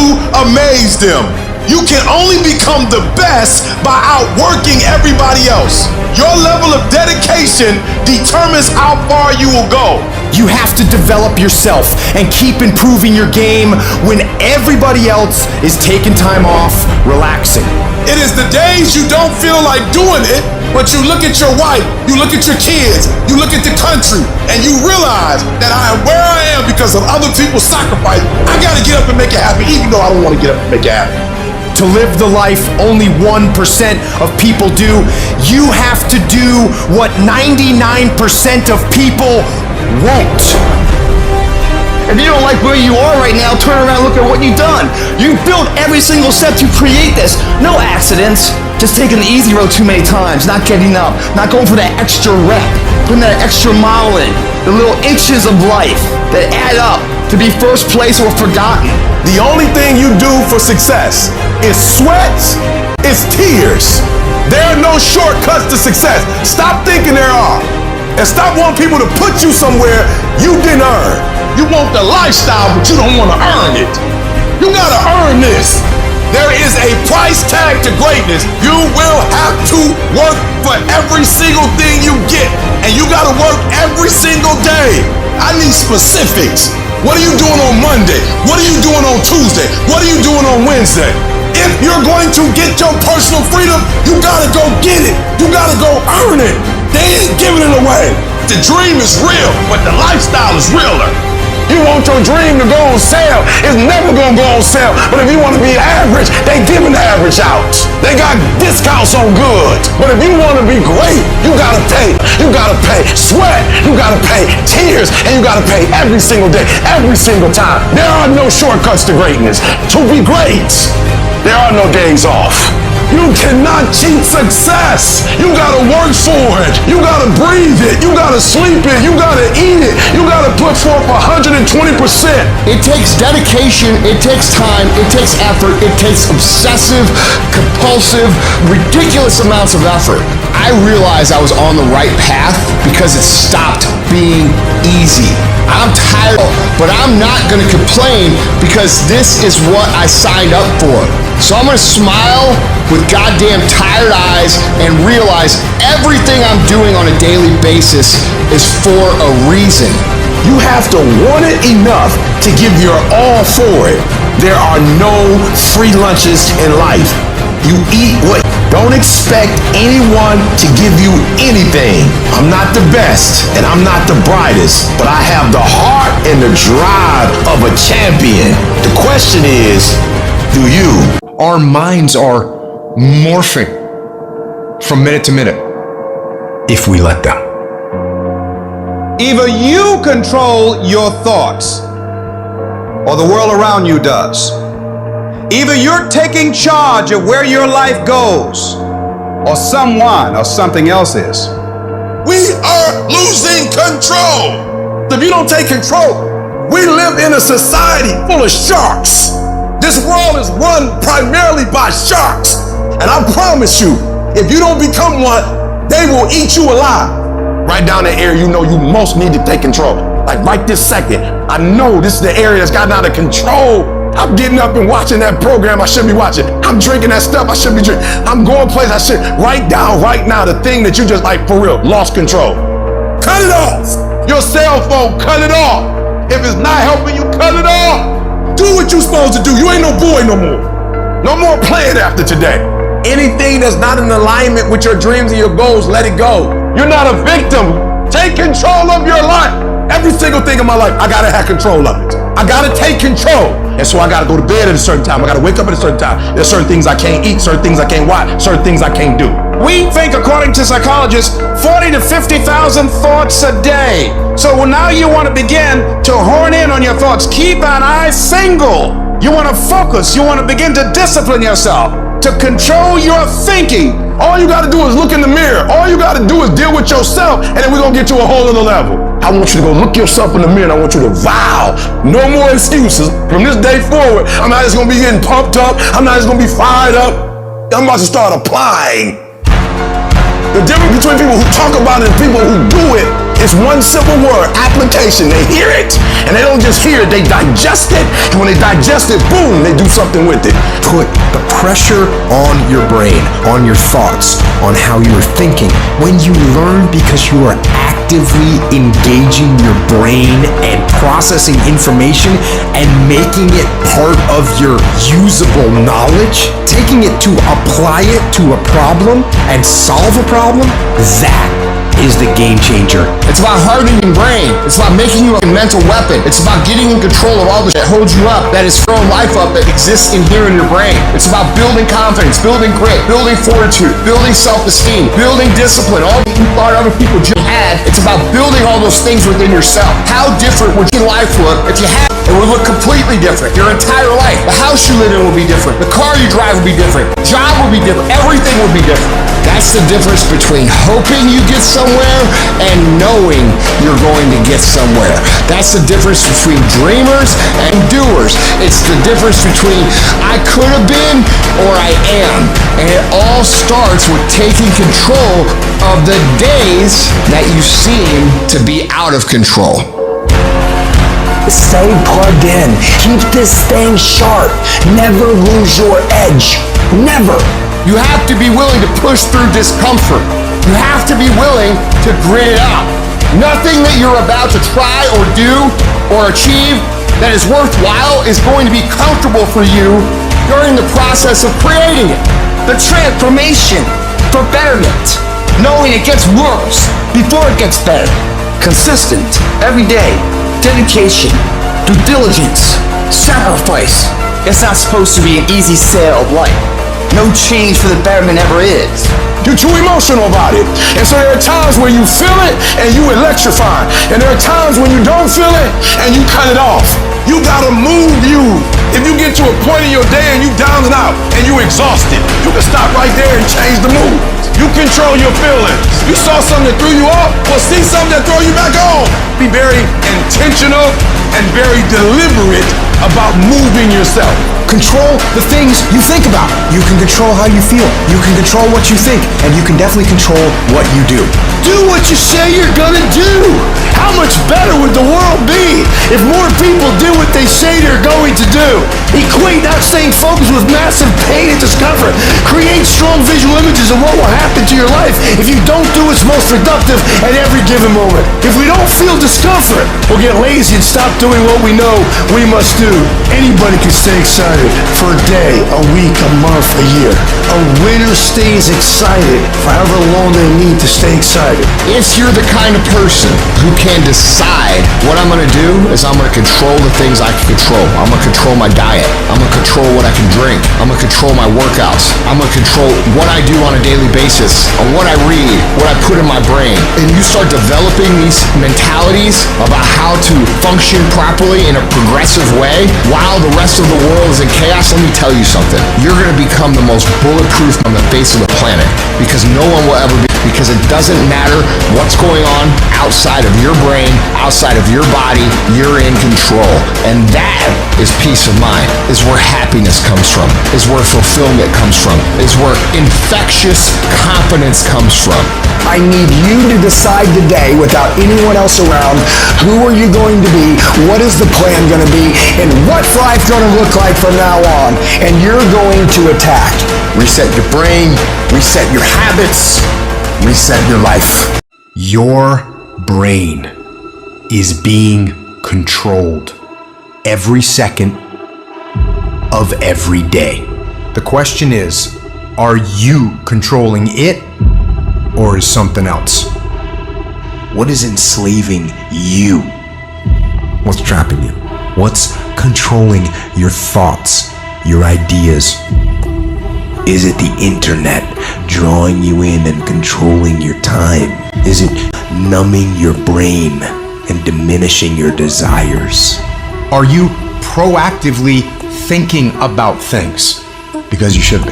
amaze them. You can only become the best by outworking everybody else. Your level of dedication determines how far you will go. You have to develop yourself and keep improving your game when everybody else is taking time off, relaxing. It is the days you don't feel like doing it, but you look at your wife, you look at your kids, you look at the country, and you realize that I am where I am because of other people's sacrifice. I gotta get up and make it happen, even though I don't want to get up and make it happen. To live the life only 1% of people do, you have to do what 99% of people won't. If you don't like where you are right now, turn around and look at what you've done. You build every single step to create this. No accidents. Just taking the easy road too many times, not getting up, not going for that extra rep, putting that extra mile in. The little inches of life that add up to be first place or forgotten. The only thing you do for success is sweats, is tears. There are no shortcuts to success. Stop thinking there are. And stop wanting people to put you somewhere you didn't earn. You want the lifestyle, but you don't want to earn it. You gotta earn this. There is a price tag to greatness. You will have to work for every single thing you get. And you gotta work every single day. I need specifics. What are you doing on Monday? What are you doing on Tuesday? What are you doing on Wednesday? If you're going to get your personal freedom, you gotta go get it. You gotta go earn it. They ain't giving it away. The dream is real, but the lifestyle is realer. You want your dream to go on sale, it's never gonna go on sale. But if you want to be average, they giving the average out. They got discounts on goods. But if you want to be great, you gotta pay. You gotta pay sweat, you gotta pay tears, and you gotta pay every single day, every single time. There are no shortcuts to greatness. To be great, there are no days off. You cannot cheat success. You gotta work for it. You gotta breathe it. You gotta sleep it. You gotta eat it. You gotta put forth 120%. It takes dedication, it takes time, it takes effort, it takes obsessive, compulsive, ridiculous amounts of effort. I realized I was on the right path because it stopped being easy. I'm tired, but I'm not gonna complain because this is what I signed up for. So I'm gonna smile with goddamn tired eyes and realize everything I'm doing on a daily basis is for a reason. You have to want it enough to give your all for it. There are no free lunches in life. You eat what. Don't expect anyone to give you anything. I'm not the best and I'm not the brightest, but I have the heart and the drive of a champion. The question is, do you? Our minds are morphing from minute to minute if we let them. Either you control your thoughts or the world around you does. Either you're taking charge of where your life goes or someone or something else is. We are losing control. If you don't take control, we live in a society full of sharks. This world is run primarily by sharks. And I promise you, if you don't become one, they will eat you alive. Right down the area you know you most need to take control. Like right this second, I know this is the area that's gotten out of control. I'm getting up and watching that program I should be watching. I'm drinking that stuff I should be drinking. I'm going places I should. Write down right now the thing that you just like for real, lost control. Cut it off. Your cell phone, cut it off. If it's not helping you, cut it off. Do what you're supposed to do. You ain't no boy no more. No more playing after today. Anything that's not in alignment with your dreams and your goals, let it go. You're not a victim. Take control of your life. Every single thing in my life, I gotta have control of it. I gotta take control. And so I gotta go to bed at a certain time. I gotta wake up at a certain time. There's certain things I can't eat, certain things I can't watch, certain things I can't do. We think, according to psychologists, 40 to 50,000 thoughts a day. So now you want to begin to hone in on your thoughts. Keep an eye single. You want to focus. You want to begin to discipline yourself, to control your thinking. All you gotta do is look in the mirror. All you gotta do is deal with yourself, and then we're gonna get to a whole other level. I want you to go look yourself in the mirror, and I want you to vow. No more excuses. From this day forward, I'm not just gonna be getting pumped up. I'm not just gonna be fired up. I'm about to start applying. The difference between people who talk about it and people who do it is one simple word: application. They hear it, and they don't just hear it, they digest it. And when they digest it, boom, they do something with it. Put the pressure on your brain, on your thoughts, on how you're thinking. When you learn because you are actively engaging your brain and processing information and making it part of your usable knowledge, taking it to apply it to a problem and solve a problem, that is the game changer. It's about hardening your brain. It's about making you a mental weapon. It's about getting in control of all the shit that holds you up, that is throwing life up, that exists in here in your brain. It's about building confidence, building grit, building fortitude, building self-esteem, building discipline, all that you thought other people just had. It's about building all those things within yourself. How different would your life look if you had it? It would look completely different. Your entire life. The house you live in will be different. The car you drive will be different. Job will be different. Everything will be different. That's the difference between hoping you get somewhere and knowing you're going to get somewhere. That's the difference between dreamers and doers. It's the difference between I could have been or I am. And it all starts with taking control of the days that you seem to be out of control. Stay plugged in. Keep this thing sharp. Never lose your edge. Never. You have to be willing to push through discomfort. You have to be willing to grit it out. Nothing that you're about to try or do or achieve that is worthwhile is going to be comfortable for you during the process of creating it. The transformation for betterment. Knowing it gets worse before it gets better. Consistent, every day. Dedication, due diligence, sacrifice. It's not supposed to be an easy sail of life. No change for the betterment ever is. You're too emotional about it. And so there are times where you feel it and you electrify. And there are times when you don't feel it and you cut it off. You gotta move you. If you get to a point in your day and you down and out and you exhausted, you can stop right there and change the mood. You control your feelings. You saw something that threw you off, well, see something that throw you back on. Be very intentional and very deliberate about moving yourself. Control the things you think about. You can control how you feel. You can control what you think. And you can definitely control what you do. Do what you say you're gonna do. How much better would the world be if more people did what they say they're going to do? Equate not staying focused with massive pain and discomfort. Create strong visual images of what will happen to your life if you don't do what's most productive at every given moment. If we don't feel discomfort, we'll get lazy and stop doing what we know we must do. Anybody can stay excited for a day, a week, a month, a year. A winner stays excited for however long they need to stay excited. If you're the kind of person who can decide what I'm gonna do is I'm gonna control the things I can control. I'm gonna control my diet. I'm gonna control what I can drink. I'm gonna control my workouts. I'm gonna control what I do on a daily basis, on what I read, what I put in my brain. And you start developing these mentalities about how to function properly in a progressive way while the rest of the world is in chaos. Let me tell you something. You're gonna become the most bulletproof on the face of the planet because no one will ever be, because it doesn't matter what's going on outside of your brain, outside of your body, you're in control. And that is peace of mind, is where happiness comes from, is where fulfillment comes from, is where infectious confidence comes from. I need you to decide today without anyone else around, who are you going to be, what is the plan going to be, and what's life going to look like from now on, and you're going to attack. Reset your brain, reset your habits, reset your life. Your brain is being controlled every second of every day. The question is, are you controlling it, or is something else? What is enslaving you? What's trapping you? What's controlling your thoughts, your ideas? Is it the internet drawing you in and controlling your time? Is it numbing your brain and diminishing your desires? Are you proactively thinking about things? Because you should be.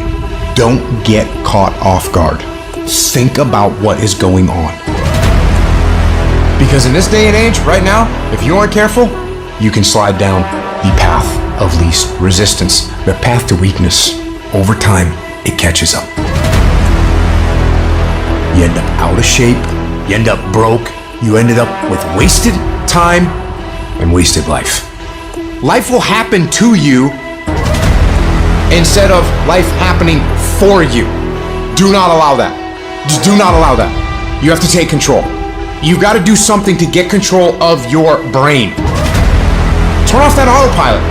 Don't get caught off guard. Think about what is going on. Because in this day and age, right now, if you aren't careful, you can slide down the path of least resistance, the path to weakness. Over time, it catches up. You end up out of shape, you end up broke, you ended up with wasted time and wasted life. Life will happen to you instead of life happening for you. Do not allow that. Just do not allow that. You have to take control. You got to do something to get control of your brain. Turn off that autopilot.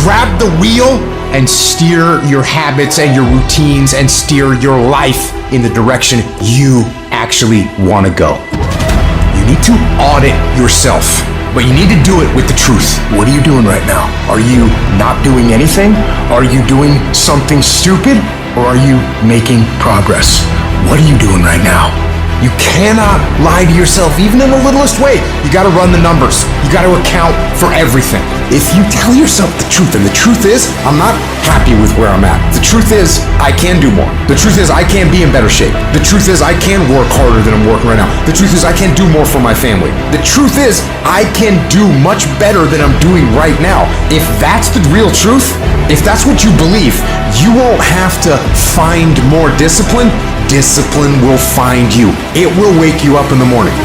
Grab the wheel and steer your habits and your routines and steer your life in the direction you actually want to go. You need to audit yourself, but you need to do it with the truth. What are you doing right now? Are you not doing anything? Are you doing something stupid? Or are you making progress? What are you doing right now? You cannot lie to yourself, even in the littlest way. You gotta run the numbers. You gotta account for everything. If you tell yourself the truth, and the truth is, I'm not happy with where I'm at. The truth is, I can do more. The truth is, I can be in better shape. The truth is, I can work harder than I'm working right now. The truth is, I can do more for my family. The truth is, I can do much better than I'm doing right now. If that's the real truth, if that's what you believe, you won't have to find more discipline. Discipline will find you. It will wake you up in the morning.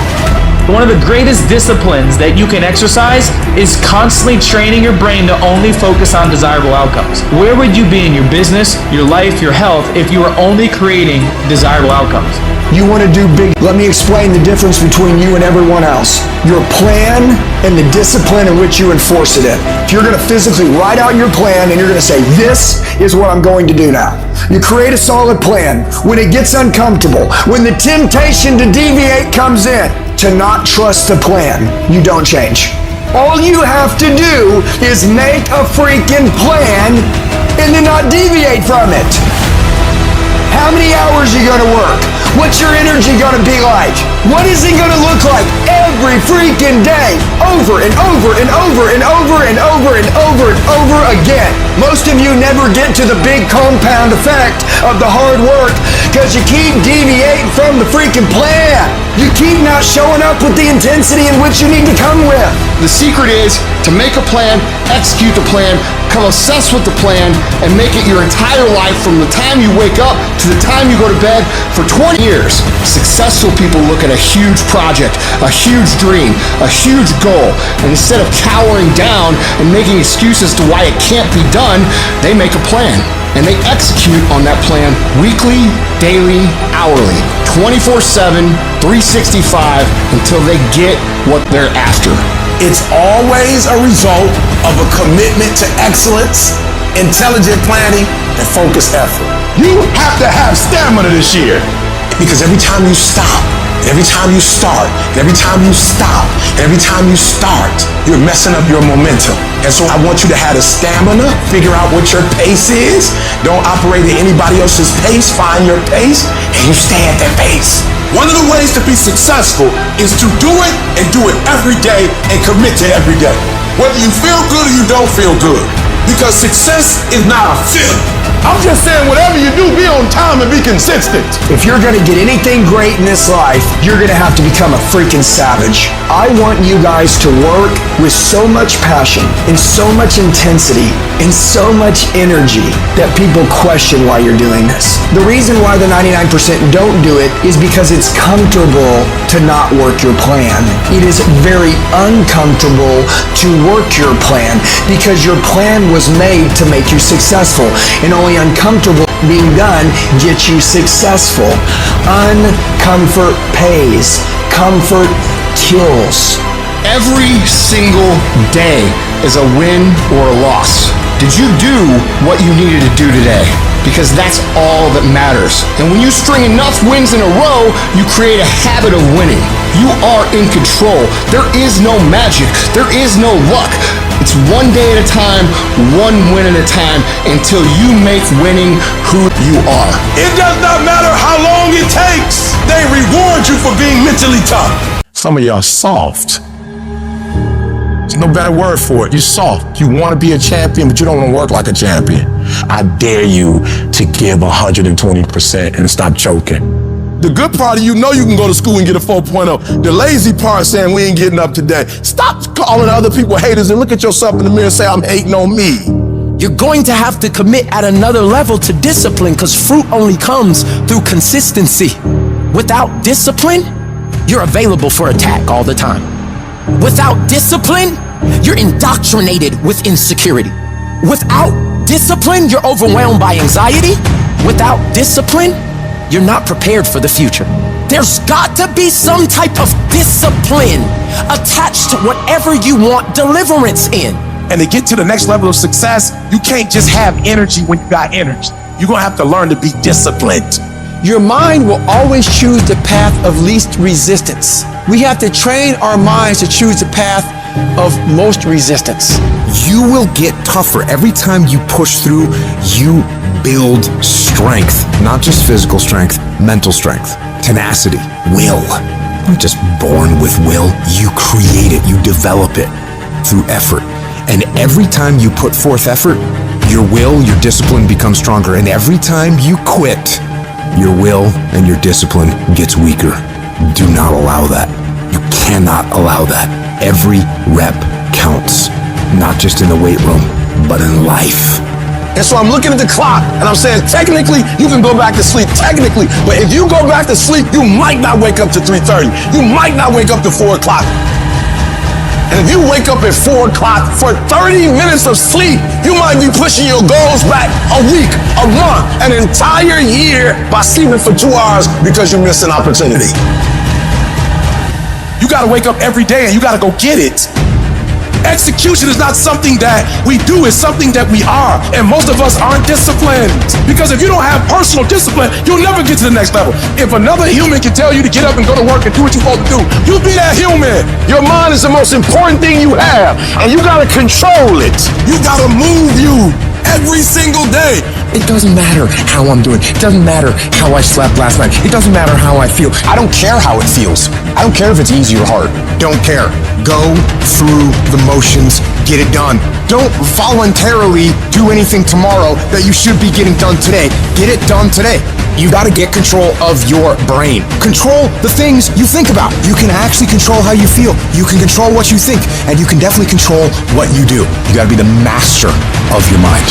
One of the greatest disciplines that you can exercise is constantly training your brain to only focus on desirable outcomes. Where would you be in your business, your life, your health if you were only creating desirable outcomes? You want to do big. Let me explain the difference between you and everyone else. Your plan and the discipline in which you enforce it in. If you're going to physically write out your plan and you're going to say, this is what I'm going to do now. You create a solid plan. When it gets uncomfortable, when the temptation to deviate comes in, to not trust the plan, you don't change. All you have to do is make a freaking plan and then not deviate from it. How many hours are you gonna work? What's your energy gonna be like? What is it gonna look like every freaking day? Over and over and over and over and over and over and over again. Most of you never get to the big compound effect of the hard work because you keep deviating from the freaking plan. You keep not showing up with the intensity in which you need to come with. The secret is to make a plan, execute the plan, come obsessed with the plan, and make it your entire life from the time you wake up to the time you go to bed for 20 years. Successful people look at a huge project, a huge dream, a huge goal, and instead of cowering down and making excuses to why it can't be done, they make a plan. And they execute on that plan weekly, daily, hourly, 24/7, 365 until they get what they're after. It's always a result of a commitment to excellence, intelligent planning, and focused effort. You have to have stamina this year. Because every time you stop, every time you start, every time you stop, every time you start, you're messing up your momentum. And so I want you to have the stamina, figure out what your pace is. Don't operate at anybody else's pace. Find your pace, and you stay at that pace. One of the ways to be successful is to do it and do it every day and commit to every day. Whether you feel good or you don't feel good. Because success is not a feeling. I'm just saying, whatever you do, be on time and be consistent. If you're gonna get anything great in this life, you're gonna have to become a freaking savage. I want you guys to work with so much passion and so much intensity and so much energy that people question why you're doing this. The reason why the 99% don't do it is because it's comfortable to not work your plan. It is very uncomfortable to work your plan because your plan was made to make you successful, and only uncomfortable being done gets you successful. Uncomfort pays. Comfort kills. Every single day is a win or a loss. Did you do what you needed to do today? Because that's all that matters. And when you string enough wins in a row, you create a habit of winning. You are in control. There is no magic. There is no luck. It's one day at a time, one win at a time, until you make winning who you are. It does not matter how long it takes. They reward you for being mentally tough. Some of y'all soft. There's no better word for it. You're soft. You want to be a champion, but you don't want to work like a champion. I dare you to give 120% and stop choking. The good part of you know you can go to school and get a 4.0. The lazy part saying we ain't getting up today. Stop calling other people haters and look at yourself in the mirror and say, I'm hating on me. You're going to have to commit at another level to discipline because fruit only comes through consistency. Without discipline, you're available for attack all the time. Without discipline, you're indoctrinated with insecurity. Without discipline, you're overwhelmed by anxiety. Without discipline, you're not prepared for the future. There's got to be some type of discipline attached to whatever you want deliverance in. And to get to the next level of success, you can't just have energy when you got energy. You're gonna have to learn to be disciplined. Your mind will always choose the path of least resistance. We have to train our minds to choose the path of most resistance. You will get tougher every time you push through. You build strength, not just physical strength, mental strength, tenacity, will. You're not just born with will, you create it, you develop it through effort. And every time you put forth effort, your will, your discipline becomes stronger. And every time you quit, your will and your discipline gets weaker. Do not allow that. You cannot allow that. Every rep counts, not just in the weight room, but in life. And so I'm looking at the clock and I'm saying, technically, you can go back to sleep, technically. But if you go back to sleep, you might not wake up to 3:30. You might not wake up to 4 o'clock. And if you wake up at 4 o'clock for 30 minutes of sleep, you might be pushing your goals back a week, a month, an entire year by sleeping for 2 hours because you missed an opportunity. You gotta wake up every day and you gotta go get it. Execution is not something that we do, it's something that we are. And most of us aren't disciplined. Because if you don't have personal discipline, you'll never get to the next level. If another human can tell you to get up and go to work and do what you're supposed to do, you be that human. Your mind is the most important thing you have, and you gotta control it. You gotta move you every single day. It doesn't matter how I'm doing. It doesn't matter how I slept last night. It doesn't matter how I feel. I don't care how it feels. I don't care if it's easy or hard. Don't care. Go through the motions. Get it done. Don't voluntarily do anything tomorrow that you should be getting done today. Get it done today. You got to get control of your brain. Control the things you think about. You can actually control how you feel. You can control what you think. And you can definitely control what you do. You got to be the master of your mind.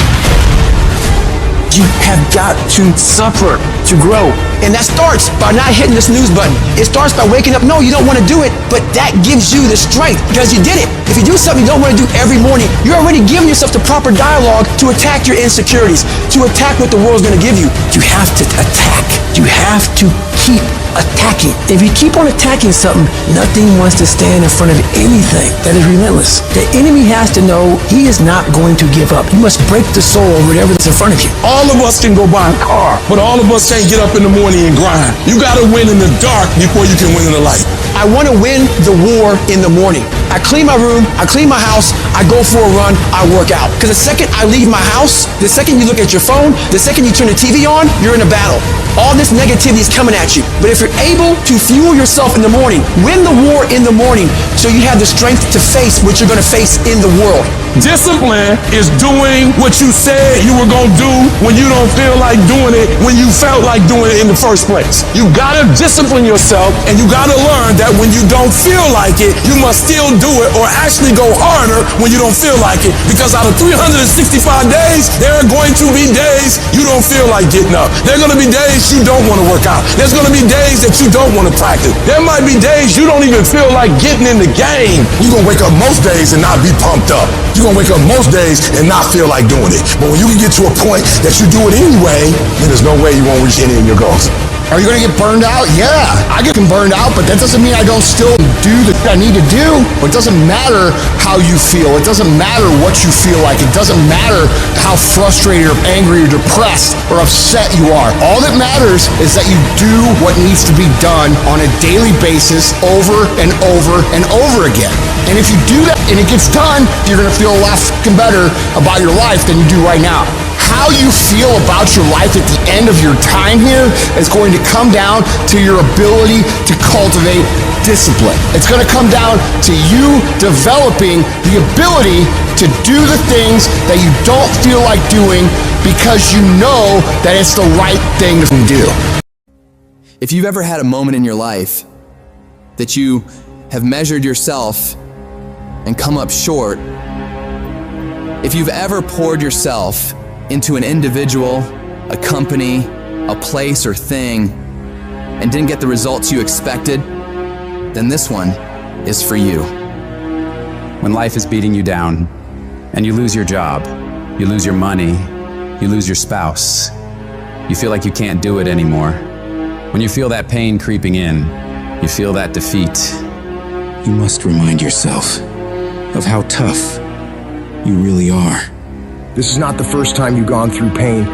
You have got to suffer to grow. And that starts by not hitting the snooze button. It starts by waking up. No, you don't want to do it, but that gives you the strength because you did it. If you do something you don't want to do every morning, you're already giving yourself the proper dialogue to attack your insecurities, to attack what the world's going to give you. You have to attack. You have to keep attacking. If you keep on attacking something, nothing wants to stand in front of anything that is relentless. The enemy has to know he is not going to give up. You must break the soul of whatever that's in front of you. All of us can go buy a car, but all of us can't get up in the morning and grind. You gotta win in the dark before you can win in the light. I want to win the war in the morning. I clean my room, I clean my house, I go for a run, I work out. Because the second I leave my house, the second you look at your phone, the second you turn the TV on, you're in a battle. All this negativity is coming at you. But if you're able to fuel yourself in the morning, win the war in the morning, so you have the strength to face what you're going to face in the world. Discipline is doing what you said you were gonna do when you don't feel like doing it, when you felt like doing it in the first place. You gotta discipline yourself, and you gotta learn that when you don't feel like it, you must still do it, or actually go harder when you don't feel like it. Because out of 365 days, there are going to be days you don't feel like getting up. There are gonna be days you don't wanna work out. There's gonna be days that you don't wanna practice. There might be days you don't even feel like getting in the game. You're gonna wake up most days and not be pumped up. You're gonna wake up most days and not feel like doing it. But when you can get to a point that you do it anyway, then there's no way you won't reach any of your goals. Are you gonna get burned out? Yeah, I get burned out, but that doesn't mean I don't still do the thing I need to do. It doesn't matter how you feel. It doesn't matter what you feel like. It doesn't matter how frustrated or angry or depressed or upset you are. All that matters is that you do what needs to be done on a daily basis over and over and over again. And if you do that and it gets done, you're gonna feel a lot fucking better about your life than you do right now. How you feel about your life at the end of your time here is going to come down to your ability to cultivate discipline. It's going to come down to you developing the ability to do the things that you don't feel like doing because you know that it's the right thing to do. If you've ever had a moment in your life that you have measured yourself and come up short, if you've ever poured yourself into an individual, a company, a place or thing, and didn't get the results you expected, then this one is for you. When life is beating you down, and you lose your job, you lose your money, you lose your spouse, you feel like you can't do it anymore. When you feel that pain creeping in, you feel that defeat, you must remind yourself of how tough you really are. This is not the first time you've gone through pain.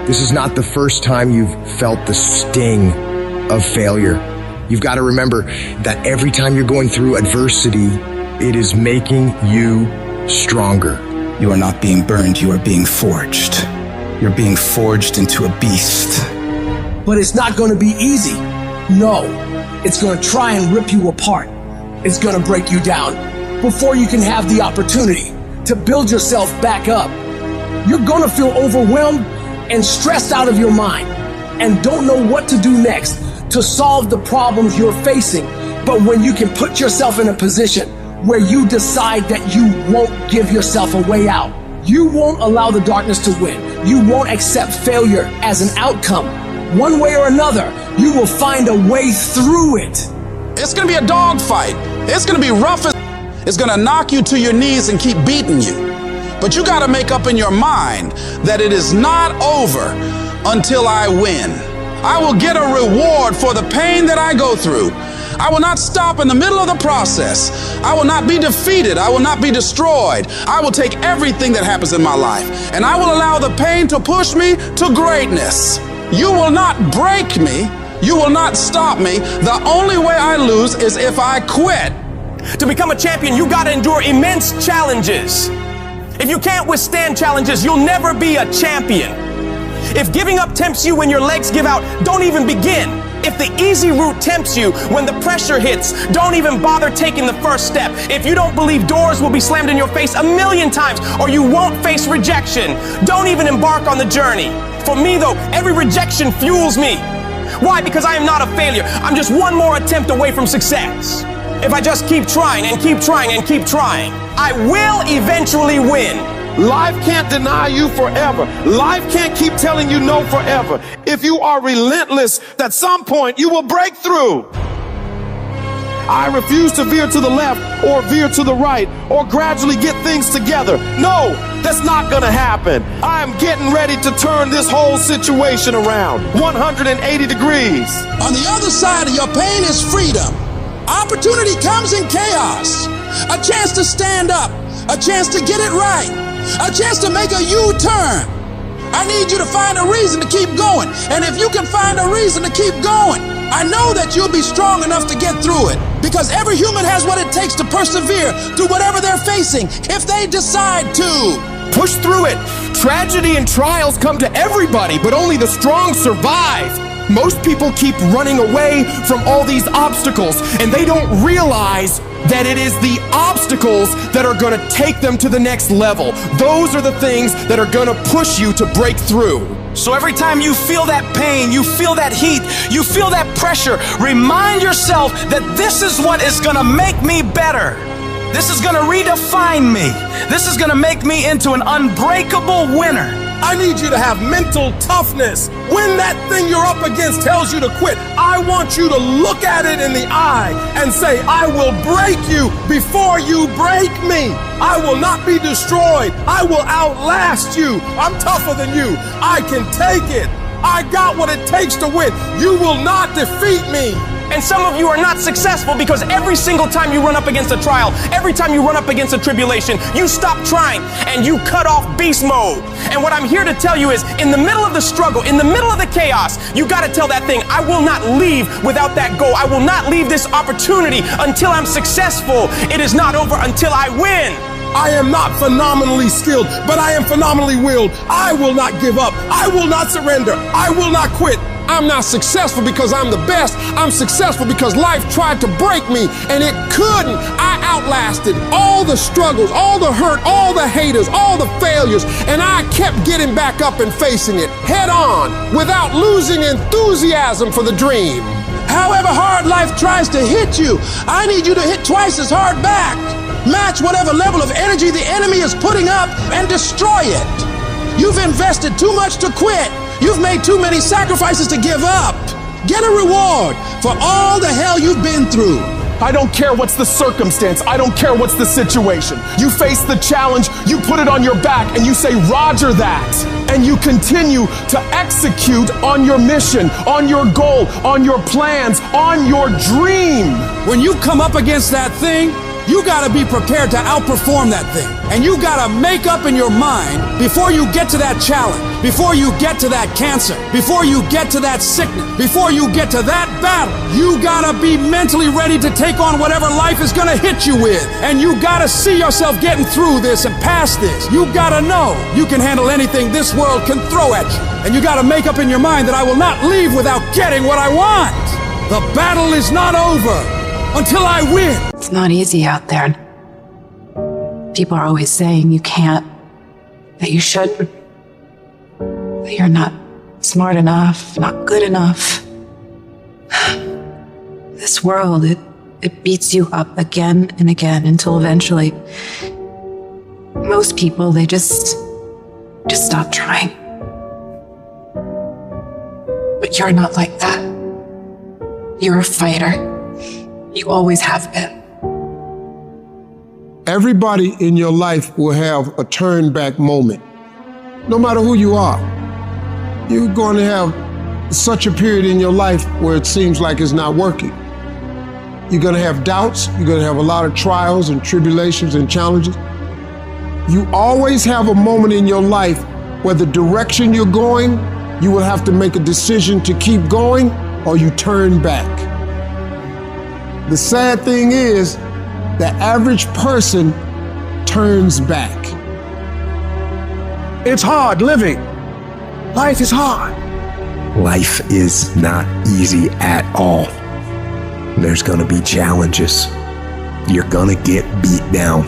This is not the first time you've felt the sting of failure. You've got to remember that every time you're going through adversity, it is making you stronger. You are not being burned, you are being forged. You're being forged into a beast. But it's not going to be easy. No, it's going to try and rip you apart. It's going to break you down before you can have the opportunity to build yourself back up. You're going to feel overwhelmed and stressed out of your mind and don't know what to do next to solve the problems you're facing. But when you can put yourself in a position where you decide that you won't give yourself a way out, you won't allow the darkness to win, you won't accept failure as an outcome, one way or another, you will find a way through it. It's gonna be a dogfight. It's gonna be rough as it's gonna knock you to your knees and keep beating you. But you gotta make up in your mind that it is not over until I win. I will get a reward for the pain that I go through. I will not stop in the middle of the process. I will not be defeated. I will not be destroyed. I will take everything that happens in my life and I will allow the pain to push me to greatness. You will not break me. You will not stop me. The only way I lose is if I quit. To become a champion, you gotta endure immense challenges. If you can't withstand challenges, you'll never be a champion. If giving up tempts you when your legs give out, don't even begin. If the easy route tempts you when the pressure hits, don't even bother taking the first step. If you don't believe doors will be slammed in your face 1,000,000 times or you won't face rejection, don't even embark on the journey. For me though, every rejection fuels me. Why? Because I am not a failure. I'm just one more attempt away from success. If I just keep trying and keep trying and keep trying, I will eventually win. Life can't deny you forever. Life can't keep telling you no forever. If you are relentless, at some point you will break through. I refuse to veer to the left or veer to the right or gradually get things together. No, that's not gonna happen. I'm getting ready to turn this whole situation around 180 degrees. On the other side of your pain is freedom. Opportunity comes in chaos. A chance to stand up. A chance to get it right. A chance to make a U-turn. I need you to find a reason to keep going. And if you can find a reason to keep going, I know that you'll be strong enough to get through it. Because every human has what it takes to persevere through whatever they're facing, if they decide to. Push through it. Tragedy and trials come to everybody, but only the strong survive. Most people keep running away from all these obstacles, and they don't realize that it is the obstacles that are going to take them to the next level. Those are the things that are going to push you to break through. So every time you feel that pain, you feel that heat, you feel that pressure, remind yourself that this is what is going to make me better. This is going to redefine me. This is going to make me into an unbreakable winner. I need you to have mental toughness. When that thing you're up against tells you to quit, I want you to look at it in the eye and say, I will break you before you break me. I will not be destroyed. I will outlast you. I'm tougher than you. I can take it. I got what it takes to win. You will not defeat me. And some of you are not successful because every single time you run up against a trial, every time you run up against a tribulation, you stop trying and you cut off beast mode. And what I'm here to tell you is, in the middle of the struggle, in the middle of the chaos, you got to tell that thing, I will not leave without that goal. I will not leave this opportunity until I'm successful. It is not over until I win. I am not phenomenally skilled, but I am phenomenally willed. I will not give up. I will not surrender. I will not quit. I'm not successful because I'm the best. I'm successful because life tried to break me and it couldn't. I outlasted all the struggles, all the hurt, all the haters, all the failures, and I kept getting back up and facing it head on without losing enthusiasm for the dream. However hard life tries to hit you, I need you to hit twice as hard back. Match whatever level of energy the enemy is putting up and destroy it. You've invested too much to quit. You've made too many sacrifices to give up. Get a reward for all the hell you've been through. I don't care what's the circumstance. I don't care what's the situation. You face the challenge, you put it on your back, and you say, Roger that. And you continue to execute on your mission, on your goal, on your plans, on your dream. When you come up against that thing, you gotta be prepared to outperform that thing. And you gotta make up in your mind before you get to that challenge, before you get to that cancer, before you get to that sickness, before you get to that battle. You gotta be mentally ready to take on whatever life is gonna hit you with. And you gotta see yourself getting through this and past this. You gotta know you can handle anything this world can throw at you. And you gotta make up in your mind that I will not leave without getting what I want. The battle is not over until I win. It's not easy out there. People are always saying you can't, that you shouldn't, that you're not smart enough, not good enough. This world, it beats you up again and again until eventually most people, they just stop trying. But you're not like that. You're a fighter. You always have been. Everybody in your life will have a turn back moment. No matter who you are, you're going to have such a period in your life where it seems like it's not working. You're going to have doubts. You're going to have a lot of trials and tribulations and challenges. You always have a moment in your life where the direction you're going, you will have to make a decision to keep going or you turn back. The sad thing is, the average person turns back. It's hard living. Life is hard. Life is not easy at all. There's gonna be challenges. You're gonna get beat down.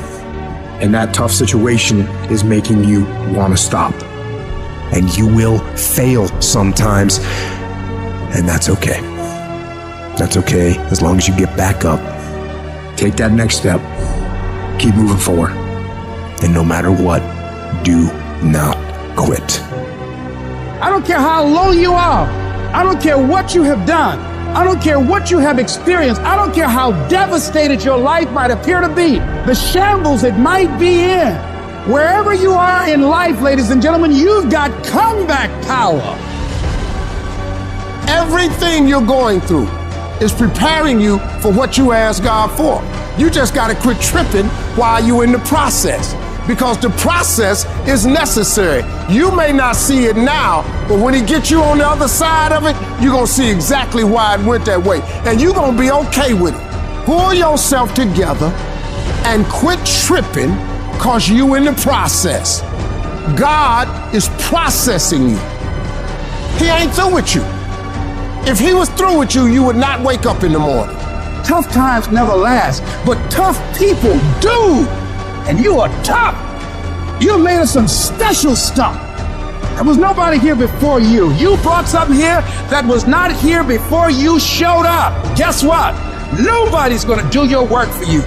And that tough situation is making you want to stop. And you will fail sometimes, and that's okay. That's okay, as long as you get back up. Take that next step. Keep moving forward. And no matter what, do not quit. I don't care how low you are. I don't care what you have done. I don't care what you have experienced. I don't care how devastated your life might appear to be, the shambles it might be in. Wherever you are in life, ladies and gentlemen, you've got comeback power. Everything you're going through is preparing you for what you asked God for. You just got to quit tripping while you're in the process, because the process is necessary. You may not see it now, but when He gets you on the other side of it, you're going to see exactly why it went that way, and you're going to be okay with it. Pull yourself together and quit tripping, because you in the process. God is processing you. He ain't through with you. If He was through with you, you would not wake up in the morning. Tough times never last, but tough people do. And you are tough. You made us some special stuff. There was nobody here before you. You brought something here that was not here before you showed up. Guess what? Nobody's gonna do your work for you.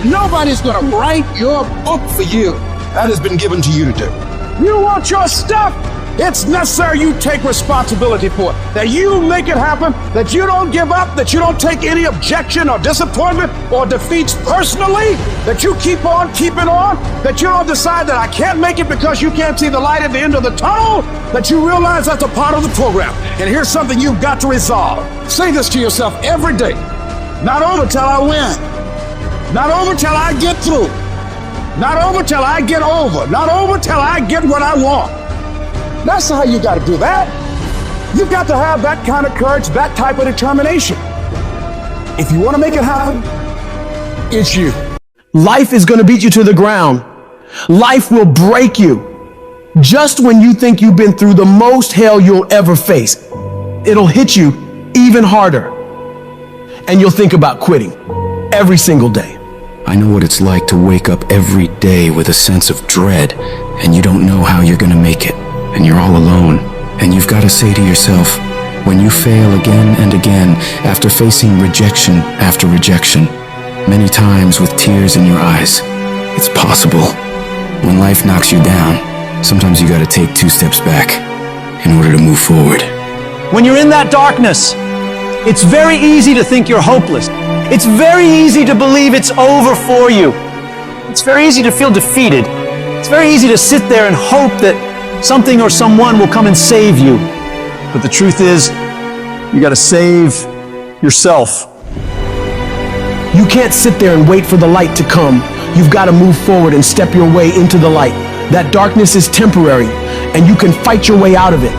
Nobody's gonna write your book for you. That has been given to you to do. You want your stuff? It's necessary you take responsibility for it, that you make it happen, that you don't give up, that you don't take any objection or disappointment or defeats personally, that you keep on keeping on, that you don't decide that I can't make it because you can't see the light at the end of the tunnel, that you realize that's a part of the program. And here's something you've got to resolve. Say this to yourself every day. Not over till I win. Not over till I get through. Not over till I get over. Not over till I get what I want. That's how you got to do that. You've got to have that kind of courage, that type of determination. If you want to make it happen, it's you. Life is going to beat you to the ground. Life will break you. Just when you think you've been through the most hell you'll ever face, it'll hit you even harder. And you'll think about quitting every single day. I know what it's like to wake up every day with a sense of dread, and you don't know how you're going to make it. And you're all alone, and you've got to say to yourself, when you fail again and again, after facing rejection after rejection, many times with tears in your eyes, it's possible. When life knocks you down, sometimes you got to take 2 steps back in order to move forward. When you're in that darkness, it's very easy to think you're hopeless. It's very easy to believe it's over for you. It's very easy to feel defeated. It's very easy to sit there and hope that something or someone will come and save you. But the truth is, you got to save yourself. You can't sit there and wait for the light to come. You've got to move forward and step your way into the light. That darkness is temporary, and you can fight your way out of it.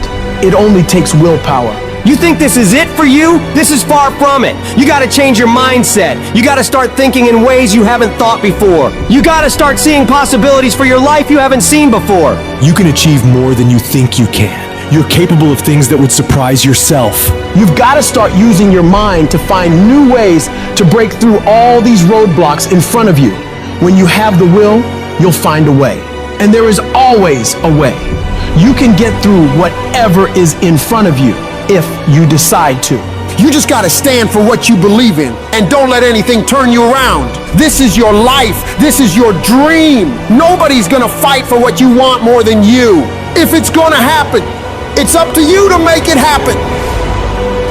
It only takes willpower. You think this is it for you? This is far from it. You gotta change your mindset. You gotta start thinking in ways you haven't thought before. You gotta start seeing possibilities for your life you haven't seen before. You can achieve more than you think you can. You're capable of things that would surprise yourself. You've got to start using your mind to find new ways to break through all these roadblocks in front of you. When you have the will, you'll find a way. And there is always a way. You can get through whatever is in front of you if you decide to. You just gotta stand for what you believe in and don't let anything turn you around. This is your life. This is your dream. Nobody's gonna fight for what you want more than you. If it's gonna happen, it's up to you to make it happen.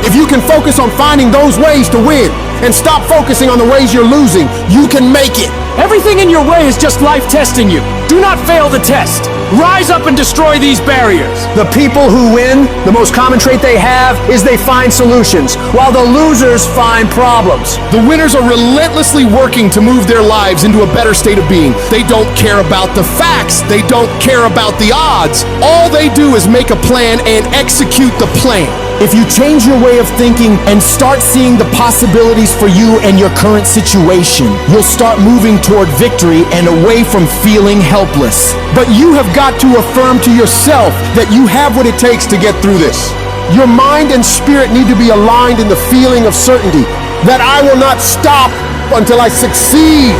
If you can focus on finding those ways to win and stop focusing on the ways you're losing, you can make it. Everything in your way is just life testing you. Do not fail the test. Rise up and destroy these barriers. The people who win, the most common trait they have is they find solutions, while the losers find problems. The winners are relentlessly working to move their lives into a better state of being. They don't care about the facts. They don't care about the odds. All they do is make a plan and execute the plan. If you change your way of thinking and start seeing the possibilities for you and your current situation, you'll start moving toward victory and away from feeling helpless. But you have got to affirm to yourself that you have what it takes to get through this. Your mind and spirit need to be aligned in the feeling of certainty that I will not stop until I succeed.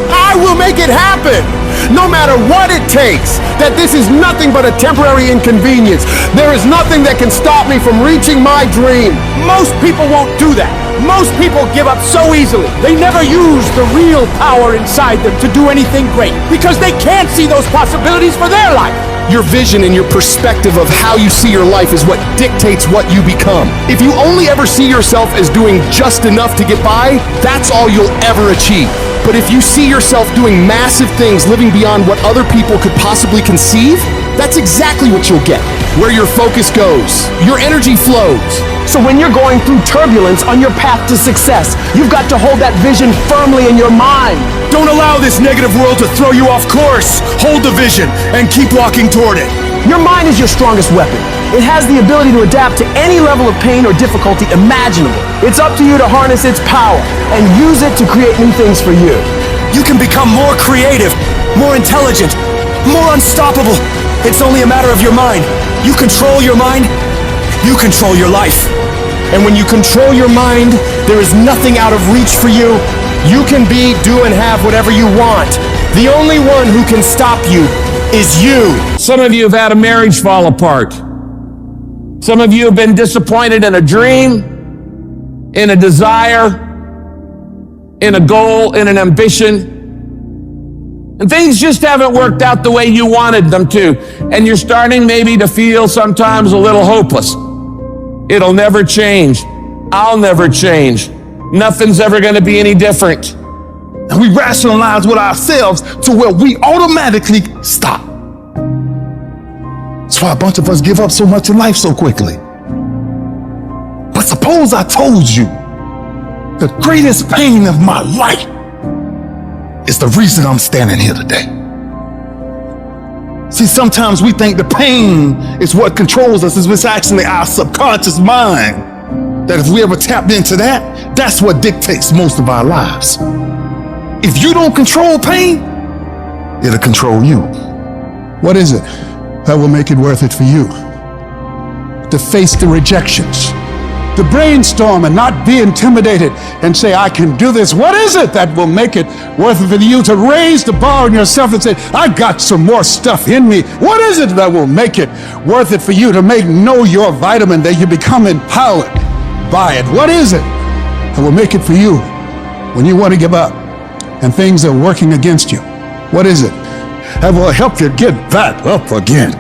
I will make it happen, no matter what it takes, that this is nothing but a temporary inconvenience. There is nothing that can stop me from reaching my dream. Most people won't do that. Most people give up so easily. They never use the real power inside them to do anything great because they can't see those possibilities for their life. Your vision and your perspective of how you see your life is what dictates what you become. If you only ever see yourself as doing just enough to get by, that's all you'll ever achieve. But if you see yourself doing massive things, living beyond what other people could possibly conceive, that's exactly what you'll get. Where your focus goes, your energy flows. So when you're going through turbulence on your path to success, you've got to hold that vision firmly in your mind. Don't allow this negative world to throw you off course. Hold the vision and keep walking toward it. Your mind is your strongest weapon. It has the ability to adapt to any level of pain or difficulty imaginable. It's up to you to harness its power and use it to create new things for you. You can become more creative, more intelligent, more unstoppable. It's only a matter of your mind. You control your mind, you control your life. And when you control your mind, there is nothing out of reach for you. You can be, do, and have whatever you want. The only one who can stop you is you. Some of you have had a marriage fall apart. Some of you have been disappointed in a dream, in a desire, in a goal, in an ambition. And things just haven't worked out the way you wanted them to. And you're starting maybe to feel sometimes a little hopeless. It'll never change. I'll never change. Nothing's ever going to be any different. And we rationalize with ourselves to where we automatically stop. That's why a bunch of us give up so much in life so quickly. But suppose I told you the greatest pain of my life is the reason I'm standing here today. See, sometimes we think the pain is what controls us. It's actually our subconscious mind. That if we ever tapped into that, that's what dictates most of our lives. If you don't control pain, it'll control you. What is it that will make it worth it for you? To face the rejections, to brainstorm and not be intimidated and say, I can do this. What is it that will make it worth it for you to raise the bar on yourself and say, I got some more stuff in me? What is it that will make it worth it for you to know your vitamin, that you become empowered by it? What is it that will make it for you when you want to give up and things are working against you? What is it that will help you get back up again?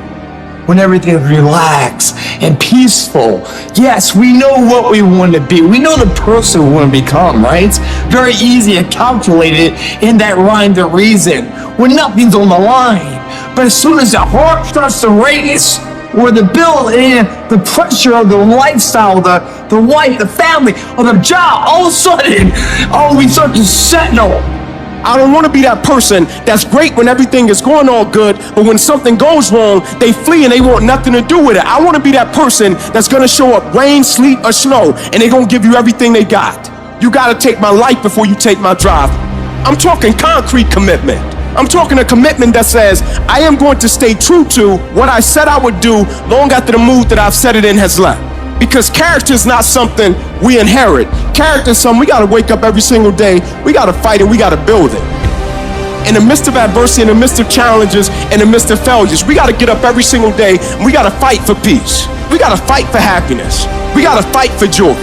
When everything's relaxed and peaceful. Yes, we know what we want to be. We know the person we want to become, right? It's very easy to calculate it in that rhyme to reason when nothing's on the line. But as soon as the heart starts to race, where the bill and the pressure of the lifestyle, the wife, the family, or the job, all of a sudden, we start to sentinel. I don't want to be that person that's great when everything is going all good, but when something goes wrong, they flee and they want nothing to do with it. I want to be that person that's going to show up rain, sleet, or snow, and they're going to give you everything they got. You got to take my life before you take my drive. I'm talking concrete commitment. I'm talking a commitment that says, I am going to stay true to what I said I would do long after the mood that I've set it in has left. Because character is not something we inherit. Character is something we gotta wake up every single day, we gotta fight it, we gotta build it. In the midst of adversity, in the midst of challenges, in the midst of failures, we gotta get up every single day and we gotta fight for peace. We gotta fight for happiness. We gotta fight for joy.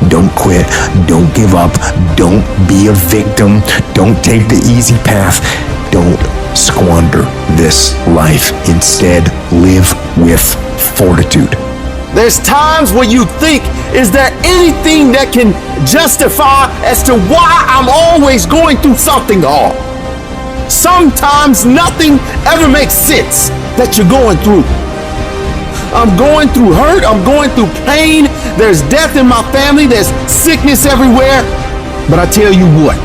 Don't quit. Don't give up. Don't be a victim. Don't take the easy path. Don't squander this life. Instead, live with fortitude. There's times when you think, is there anything that can justify as to why I'm always going through something hard? Sometimes nothing ever makes sense that you're going through. I'm going through hurt, I'm going through pain, there's death in my family, there's sickness everywhere. But I tell you what,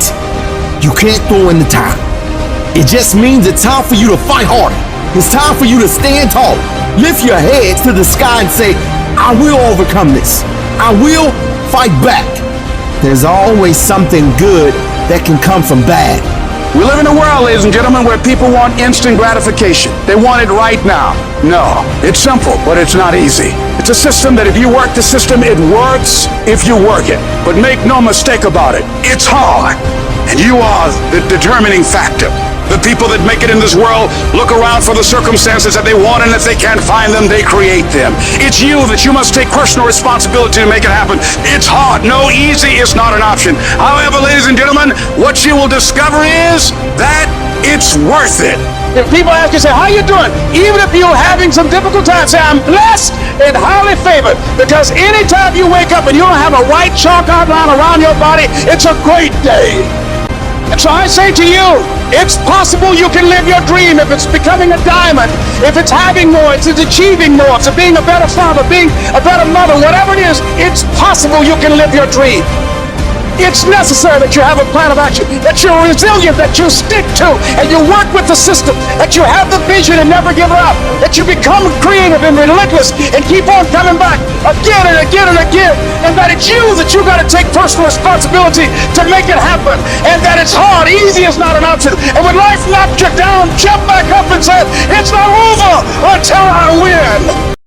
you can't throw in the towel. It just means it's time for you to fight harder. It's time for you to stand tall. Lift your heads to the sky and say, I will overcome this. I will fight back. There's always something good that can come from bad. We live in a world, ladies and gentlemen, where people want instant gratification. They want it right now. No, it's simple, but it's not easy. It's a system that if you work the system, it works if you work it. But make no mistake about it, it's hard. And you are the determining factor. The people that make it in this world look around for the circumstances that they want, and if they can't find them, they create them. It's you that you must take personal responsibility to make it happen. It's hard. No, easy is not an option. However, ladies and gentlemen, what you will discover is that it's worth it. If people ask you, say, how you doing? Even if you're having some difficult times, say, I'm blessed and highly favored. Because anytime you wake up and you don't have a white chalk outline around your body, it's a great day. And so I say to you, it's possible you can live your dream if it's becoming a diamond, if it's having more, if it's achieving more, if it's being a better father, being a better mother, whatever it is, it's possible you can live your dream. It's necessary that you have a plan of action, that you're resilient, that you stick to, and you work with the system, that you have the vision and never give up, that you become creative and relentless and keep on coming back again and again and again, and that it's you that you got to take personal responsibility to make it happen, and that it's hard. Easy is not an option. And when life knocks you down, jump back up and say, it's not over until I win.